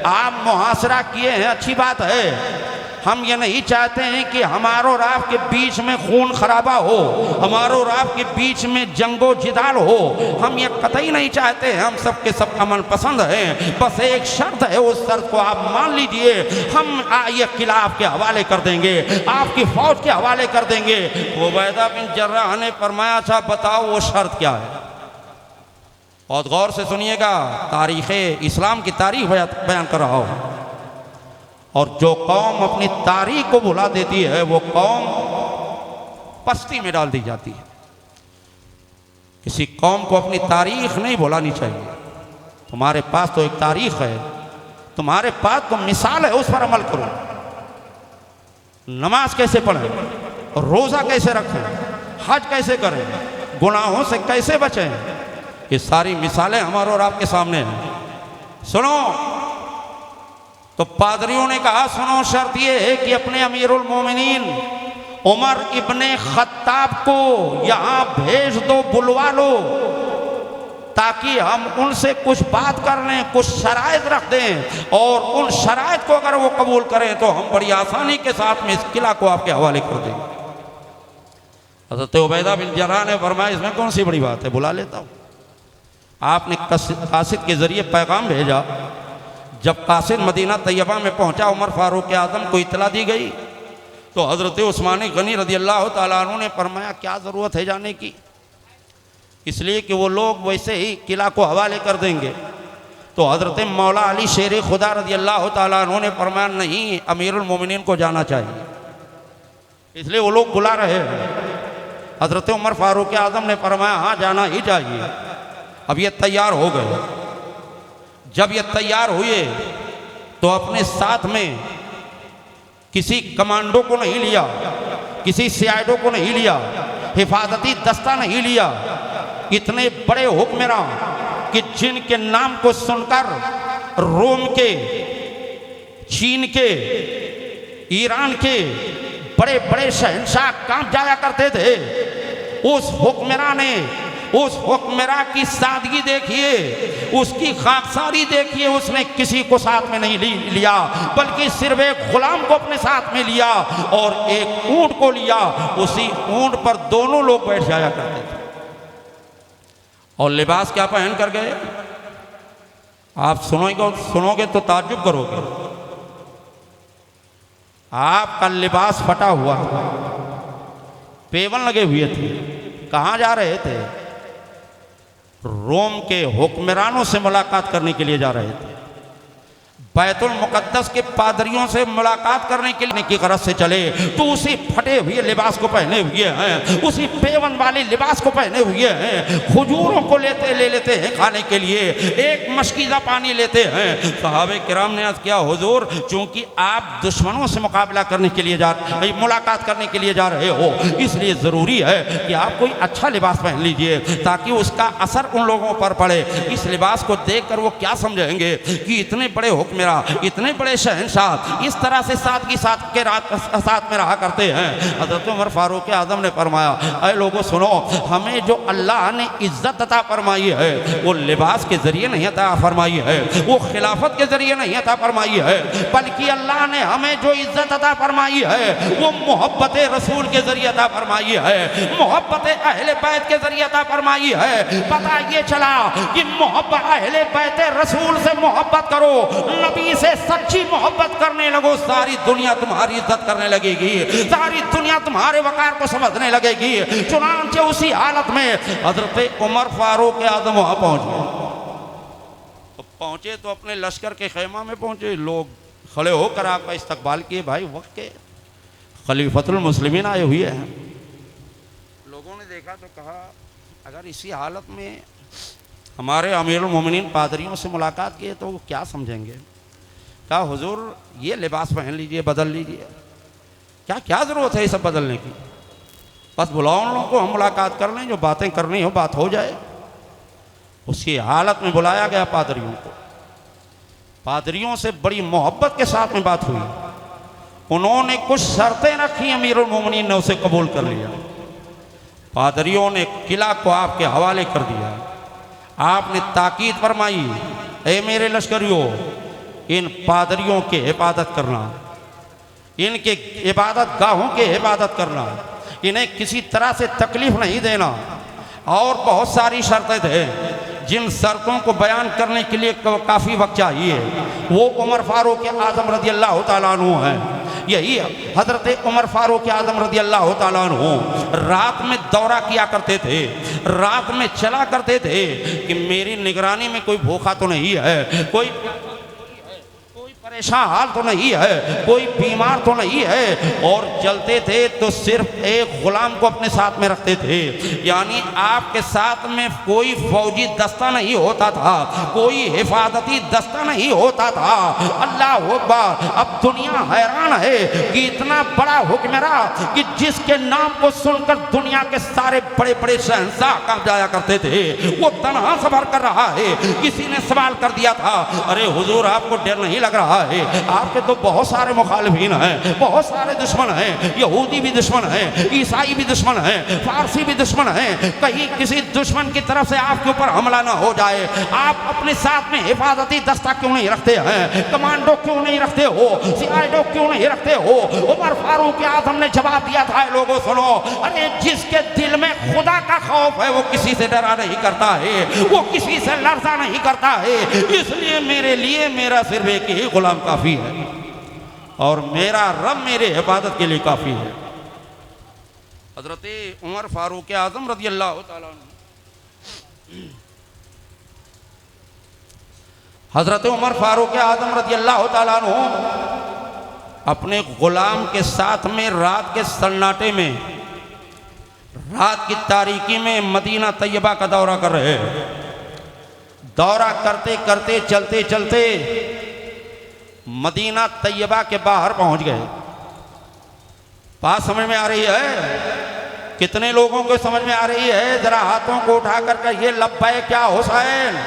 आप मुहासरा किए हैं अच्छी बात है, हम ये नहीं चाहते हैं कि हमारो और आपके बीच में खून खराबा हो, हमारो और आपके बीच में जंगो जिदाल हो, हम ये कतई नहीं चाहते हैं, हम सबके सब अमन पसंद हैं, बस एक शर्त है, उस शर्त को आप मान लीजिए, हम ये किला आपके हवाले कर देंगे, आपकी फौज के हवाले कर देंगे। उबैदा बिन जर्राह ने फरमाया, अच्छा बताओ वो शर्त क्या है? बहुत गौर से सुनिएगा, तारीख़ इस्लाम की तारीख बयान कर रहा हूँ। और जो कौम अपनी तारीख को भुला देती है वो कौम पस्ती में डाल दी जाती है। किसी कौम को अपनी तारीख नहीं भुलानी चाहिए। तुम्हारे पास तो एक तारीख है, तुम्हारे पास तो मिसाल है, उस पर अमल करो। नमाज कैसे पढ़ें, रोज़ा कैसे रखें, हज कैसे करें, गुनाहों से कैसे बचें, ये सारी मिसालें हमारे और आपके सामने हैं। सुनो, तो पादरियों ने कहा सुनो, शर्त यह है कि अपने अमीरुल मोमिनीन उमर इब्ने खत्ताब को यहाँ भेज दो, बुलवा लो, ताकि हम उनसे कुछ बात कर लें, कुछ शराइत रख दें, और उन शराइत को अगर वो कबूल करें तो हम बड़ी आसानी के साथ में इस किला को आपके हवाले कर देंगे। हज़रत उबैदा बिन जर्राह ने फरमाया, इसमें कौन सी बड़ी बात है, बुला लेता हूँ। आपने कासिद के ज़रिए पैगाम भेजा। जब कासिद मदीना तैयबा में पहुंचा, उमर फारूक आजम को इतला दी गई तो हज़रत उस्मान गनी रज़ी अल्लाह ताला अन्हु ने फरमाया क्या ज़रूरत है जाने की, इसलिए कि वो लोग वैसे ही किला को हवाले कर देंगे। तो हज़रत मौला अली शेर खुदा रज़ी अल्लाह ताला अन्हु ने फरमाया नहीं, अमीरुल मोमिनीन को जाना चाहिए, इसलिए वो लोग बुला रहे हैं। हज़रत उमर फारूक आज़म ने फरमाया हाँ जाना ही चाहिए। अब ये तैयार हो गए। जब ये तैयार हुए तो अपने साथ में किसी कमांडो को नहीं लिया, किसी सीआईडी को नहीं लिया, हिफाजती दस्ता नहीं लिया। इतने बड़े हुक्मरान कि जिनके नाम को सुनकर रोम के, चीन के, ईरान के बड़े बड़े शहंशाह कांप जाया करते थे, उस हुक्मरान ने, उस हुक्मरान की सादगी देखिए, उसकी खाकसारी देखिए। उसने किसी को साथ में नहीं लिया, बल्कि सिर्फ एक गुलाम को अपने साथ में लिया और एक ऊंट को लिया। उसी ऊंट पर दोनों लोग बैठ जाया करते थे। और लिबास क्या पहन कर गए, आप सुनोगे तो ताज्जुब करोगे। आपका लिबास फटा हुआ था, पेवन लगे हुए थे। कहाँ जा रहे थे? रोम के हुक्मरानों से मुलाकात करने के लिए जा रहे थे। बैतुल मुकद्दस के पादरियों से मुलाकात करने के लिए की गरज से चले तो उसी फटे हुए लिबास को पहने हुए हैं, उसी पेवन वाले लिबास को पहने हुए हैं। खजूरों को ले लेते हैं खाने के लिए, एक मशकीज़ा पानी लेते हैं। सहाबे किराम ने अर्ज़ किया हुजूर, चूंकि आप दुश्मनों से मुकाबला करने के लिए मुलाकात करने के लिए जा रहे हो, इसलिए ज़रूरी है कि आप कोई अच्छा लिबास पहन लीजिए ताकि उसका असर उन लोगों पर पड़े। इस लिबास को देख कर वो क्या समझेंगे कि इतने बड़े हुक्म, इतने बड़े शहंशाह इस तरह से सादगी साथ में रहा करते हैं। हज़रत उमर फारूक आज़म ने फरमाया, अरे लोगों सुनो, हमें जो अल्लाह ने इज्जत अता फरमाई है वो लिबास के जरिए नहीं अता फरमाई है, वो खिलाफत के जरिए नहीं अता फरमाई है, बल्कि अल्लाह ने हमें जो इज्जत अता फरमाई है वो मोहब्बत रसूल के जरिए अता फरमाई है, मोहब्बत अहले बैत के जरिए अता फरमाई है। पता ये चला कि मोहब्बत अहले बैत रसूल से मोहब्बत करो, नबी से सच्ची मोहब्बत करने लगो, सारी दुनिया तुम्हारी इज्जत करने लगेगी, सारी दुनिया तुम्हारे वकार को समझने लगेगी। चुनांचे उसी हालत में हजरत उमर फारूक आज़म वहां पहुंचे तो अपने लश्कर के खेमा में पहुंचे। लोग खड़े होकर आपका इस्तकबाल किए। भाई वक्त के खलीफतुल मुस्लिमीन आए हुए हैं। लोगों ने देखा तो कहा अगर इसी हालत में हमारे अमीरुल मोमिनीन पादरियों से मुलाकात किए तो वो क्या समझेंगे। कहा हुजूर ये लिबास पहन लीजिए, बदल लीजिए। क्या ज़रूरत है ये सब बदलने की, बस बुलाओ उन लोगों को, हम मुलाकात कर लें, जो बातें करनी हो बात हो जाए। उसी हालत में बुलाया गया पादरियों को। पादरियों से बड़ी मोहब्बत के साथ में बात हुई। उन्होंने कुछ शर्तें रखी, अमीरुल मोमिनीन ने उसे कबूल कर लिया। पादरियों ने किला को आपके हवाले कर दिया। आपने ताकीद फरमाई, ए मेरे लश्करियों, इन पादरियों की हिफाजत करना, इनके इबादत गाहों की हिफाजत करना, इन्हें किसी तरह से तकलीफ नहीं देना। और बहुत सारी शर्तें थे जिन शर्तों को बयान करने के लिए काफ़ी वक्त चाहिए। वो उमर फारूक आज़म रज़ी अल्लाह ताला अन्हु हैं। यही हज़रत उमर फारूक आज़म रज़ी अल्लाह ताला अन्हु रात में दौरा किया करते थे, रात में चला करते थे कि मेरी निगरानी में कोई भूखा तो नहीं है, कोई परेशान हाल तो नहीं है, कोई बीमार तो नहीं है। और चलते थे तो सिर्फ एक गुलाम को अपने साथ में रखते थे, यानी आपके साथ में कोई फौजी दस्ता नहीं होता था, कोई हिफाजती दस्ता नहीं होता था। अल्लाह अकबर। अब दुनिया हैरान है कि इतना बड़ा हुक्मरान कि जिसके नाम को सुनकर दुनिया के सारे बड़े बड़े शहंशाह कांप जाया करते थे, वो तनहा सफर कर रहा है। किसी ने सवाल कर दिया था, अरे हुजूर आपको डर नहीं लग रहा है? आपके तो बहुत सारे मुखालिफीन हैं, बहुत सारे दुश्मन हैं, यहूदी भी दुश्मन हैं, ईसाई भी दुश्मन हैं, फारसी भी दुश्मन हैं। कहीं किसी दुश्मन की तरफ से आपके ऊपर हमला ना हो जाए, आप अपने साथ में हिफाजती दस्ता क्यों नहीं रखते हैं? कमांडो क्यों नहीं रखते हो? सीआईडी क्यों नहीं रखते हो? उमर फारूक आज़म ने जवाब दिया था, लोगों सुनो, अरे जिसके दिल में खुदा का खौफ है वो किसी से डरा नहीं करता है, वो किसी से लड़ता नहीं करता है। इसलिए मेरे लिए मेरा सिर्फ एक ही गुलाम काफी है। और मेरा रब मेरे हिफाजत के लिए काफ़ी है। हज़रत उमर फारूक आज़म रज़ी अल्लाह ताला अन्हु, हज़रत उमर फारूक आज़म रज़ी अल्लाह ताला अन्हु अपने ग़ुलाम के साथ में रात के सन्नाटे में, रात की तारीकी में मदीना तैयबा का दौरा कर रहे हैं। दौरा करते करते चलते चलते मदीना तैयबा के बाहर पहुंच गए। बात समझ में आ रही है? कितने लोगों को समझ में आ रही है? जरा हाथों को उठा कर कहिए लब्बैक क्या हुसैन।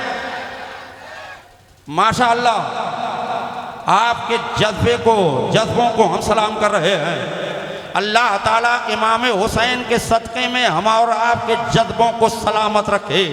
माशाअल्लाह, आपके जज्बों को हम सलाम कर रहे हैं। अल्लाह ताला इमाम हुसैन के सदक़े में हम और आपके जज्बों को सलामत रखे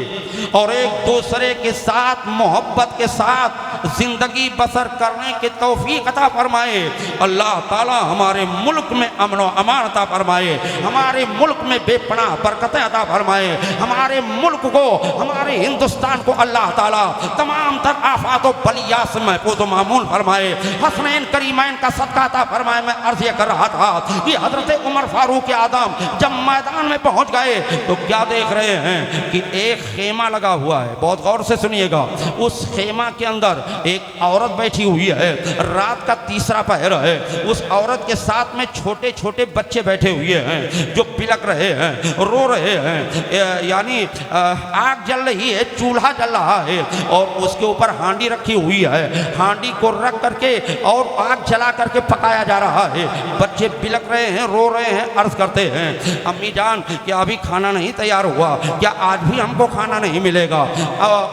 और एक दूसरे के साथ मोहब्बत के साथ ज़िंदगी बसर करने की तौफीक अता फरमाए। अल्लाह ताला हमारे मुल्क में अमन व अमान अता फरमाए, हमारे मुल्क में बेपनाह बरकतें अता फरमाए, हमारे मुल्क को, हमारे हिंदुस्तान को अल्लाह ताला तमाम तर आफात व बलिया से महफूज व मामून फरमाए। हसनैन करीमैन का सदका अता फरमाए। मैं अर्ज़ कर रहा था कि हज़रत उमर फारूक आज़म जब मैदान में पहुंच गए तो क्या देख रहे हैं कि एक खेमा लगा हुआ है। बहुत गौर से सुनिएगा। उस खेमा के अंदर एक औरत बैठी हुई है। रात का तीसरा पहर है। उस औरत के साथ में छोटे छोटे बच्चे बैठे हुए हैं जो बिलक रहे हैं, रो रहे हैं। यानी आग जल रही है, चूल्हा जल रहा है और उसके ऊपर हांडी रखी हुई है। हांडी को रख करके और आग जला करके पकाया जा रहा है। बच्चे बिलक रहे हैं, रो रहे हैं, अर्ज करते हैं अम्मी जान क्या अभी खाना नहीं तैयार हुआ? क्या आज भी हमको खाना नहीं मिलेगा?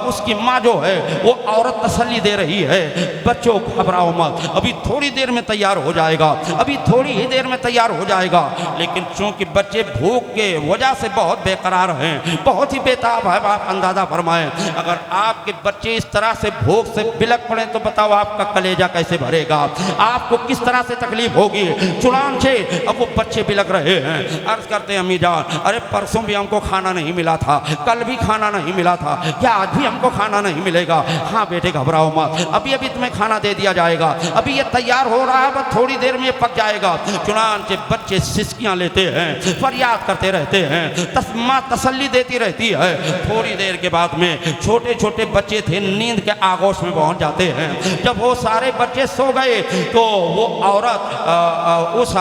उसकी माँ जो है वो औरत तसल्ली दे रही है, बच्चों घबराओ मत, अभी थोड़ी देर में तैयार हो जाएगा, अभी थोड़ी ही देर में तैयार हो जाएगा। लेकिन चूंकि बच्चे भूख के वजह से बहुत बेकरार हैं, बहुत ही बेताब है। आप अंदाजा फरमाएं, अगर आपके बच्चे इस तरह से भूख से बिलक पड़े तो बताओ आपका कलेजा कैसे भरेगा? आपको किस तरह से तकलीफ होगी? चुनांचे अब वो बच्चे बिलक रहे हैं, अर्ज करते हैं अम्मी जान अरे परसों भी हमको खाना नहीं मिला था, कल भी खाना नहीं मिला था, क्या आज भी हमको खाना नहीं मिलेगा? हाँ बेटे घबराओ मत, अभी अभी तुम्हें खाना दे दिया जाएगा, अभी ये तैयार हो रहा है, बस थोड़ी देर में ये पक जाएगा। चुनांचे बच्चे सिसकियां लेते हैं, फरियाद करते रहते हैं, माँ तसल्ली देती रहती है। थोड़ी देर के बाद में छोटे छोटे बच्चे थे, नींद के आगोश में पहुंच जाते हैं। जब वो सारे बच्चे सो गए तो वो औरत उस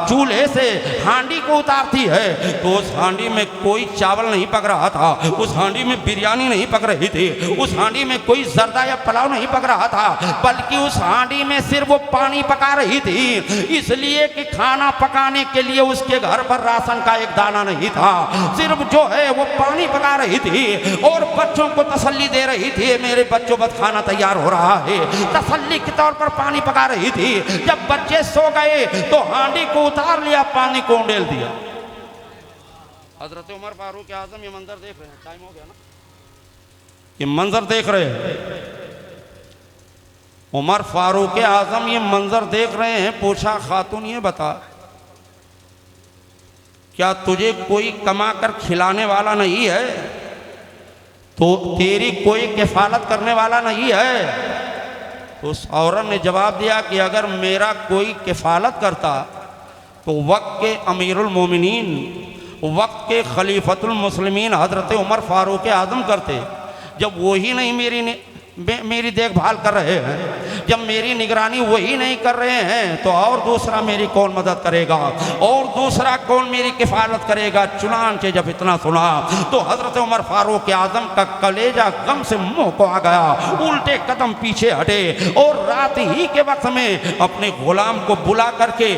चूल्हे से हांडी को उतारती है तो उस हांडी में कोई चावल नहीं पक रहा था, उस हांडी में बिरयानी नहीं पक रही थी, उस हांडी में कोई जर्दा या पुलाव नहीं पक रहा था, बल्कि उस हांडी में सिर्फ वो पानी पका रही थी। इसलिए कि खाना पकाने के लिए उसके घर पर राशन का एक दाना नहीं था, सिर्फ जो है वो पानी पका रही थी और बच्चों को तसल्ली दे रही थी, मेरे बच्चों बस खाना तैयार हो रहा है, तसल्ली के तौर पर पानी पका रही थी। जब बच्चे सो गए तो हांडी को उतार लिया, पानी को उंडेल दिया। हजरत उमर फारूक आज़म ये मंजर देख रहे हैं, टाइम हो गया ना, ये मंजर देख रहे हैं। उमर फारूक आज़म ये मंजर देख रहे हैं। पूछा खातून ये बता क्या तुझे कोई कमा कर खिलाने वाला नहीं है? तो तेरी कोई किफालत करने वाला नहीं है? तो उस औरत ने जवाब दिया कि अगर मेरा कोई किफालत करता तो वक्त के अमीरुल मोमिनीन, वक्त के खलीफतुल मुस्लिमीन हज़रत उमर फारूक आज़म करते। जब वही नहीं मेरी देखभाल कर रहे हैं, जब मेरी निगरानी वही नहीं कर रहे हैं तो और दूसरा मेरी कौन मदद करेगा, और दूसरा कौन मेरी किफालत करेगा? चुनांचे जब इतना सुना तो हज़रत उमर फारूक आज़म का कलेजा गम से मुंह को आ गया, उल्टे कदम पीछे हटे और रात ही के वक्त में अपने गुलाम को बुला करके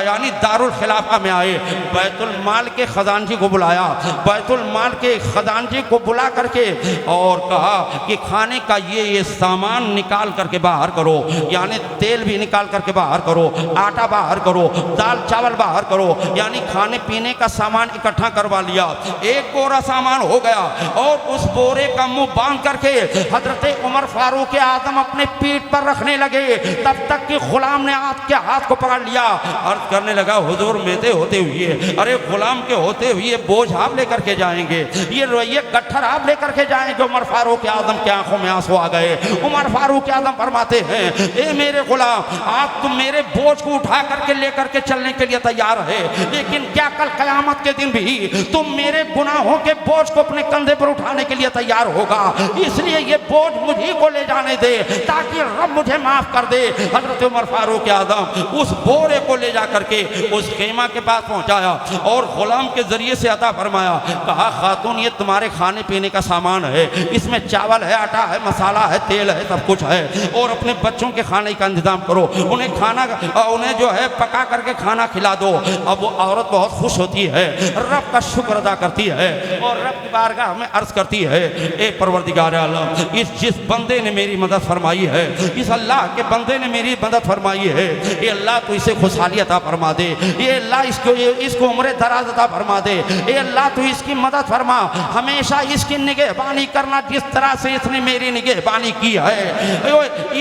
यानी दारुल खिलाफा में आए, बैतुल माल के खजानजी को बुलाया, बैतुल माल के खजानजी को बुला करके और कहा कि खाने का ये सामान निकाल करके बाहर करो, यानी तेल भी निकाल करके बाहर करो, आटा बाहर करो, दाल चावल बाहर करो, यानी खाने पीने का सामान इकट्ठा करवा लिया। एक बोरा सामान हो गया और उस बोरे का मुंह बांध करके हजरत उमर फारूक आज़म अपने पीठ पर रखने लगे। तब तक कि गुलाम ने आपके हाथ को पकड़ लिया, अर्ज करने लगा हुजूर मेरे होते हुए, अरे गुलाम के होते हुए बोझ आप लेकर के जाएंगे, ये गट्ठर आप लेकर के जाएंगे उमर फारूक आज़म क्या आंखों में आंसू आ गए। उमर फारूक आजम फरमाते हैं, ए मेरे गुलाम, आप तुम मेरे बोझ को उठा करके लेकर के चलने के लिए तैयार है, लेकिन क्या कल कयामत के दिन भी तुम मेरे गुनाहों के बोझ को अपने कंधे पर उठाने के लिए तैयार होगा? इसलिए ये बोझ मुझी को ले जाने दे ताकि रब मुझे माफ कर दे। हजरत उमर फारूक आजम उस बोरे को ले जा करके उस खेमा के पास पहुंचाया और गुलाम के जरिए से अता फरमाया। कहा, खातून ये तुम्हारे खाने पीने का सामान है, इसमें चावल है, आटा है, मसाला है, तेल है, सब कुछ है, और अपने बच्चों के खाने का इंतजाम करो, उन्हें खाना उन्हें जो है पका करके खाना खिला दो। अब वो औरत बहुत खुश होती है, रब का शुक्र अदा करती है और रब की बारगाह में अर्ज करती है, ए परवरदिगार आलम, इस जिस बंदे ने मेरी मदद फरमाई है, इस अल्लाह के बंदे ने मेरी मदद फरमाई है, ये अल्लाह तो इसे खुशहाली अता फरमा दे, ये अल्लाह इसको उम्र दराज अता फरमा दे, ये अल्लाह तो इसकी मदद फरमा, हमेशा इसकी निगहबानी करना जिस तरह से इसने मेरी निगहबानी की है।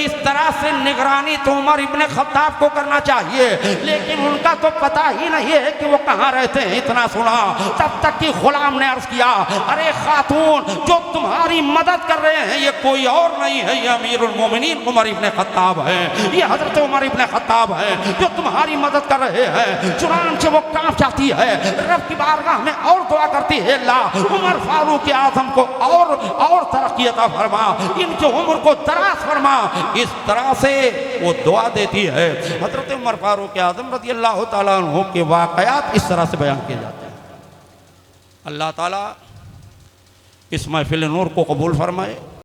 इस तरह से निगरानी तो उमर इब्ने खत्ताब को करना चाहिए, लेकिन उनका तो पता ही नहीं है कि वो कहाँ रहते हैं। इतना सुना तब तक कि गुलाम ने अर्ज किया, अरे खातून, जो तुम्हारी मदद कर रहे हैं ये कोई और नहीं है, ये अमीरुल मोमिनीन उमर इब्ने खत्ताब है, ये हजरत उमर इब्ने खत्ताब है जो तुम्हारी मदद कर रहे हैं। चुनांचे वो कांप जाती है, रब की बारगाह में और दुआ करती है, अल्लाह उमर फारूक आजम को और तरक्की अता फरमा, इनकी उम्र को दराज फरमा। इस तरह से वो दुआ देती है। हजरत उमर फारूक आजम रज़ी अल्लाह ताला अन्हु के वाक़यात इस तरह से बयान किए जाते हैं। अल्लाह ताला इस महफिल नूर को कबूल फरमाए।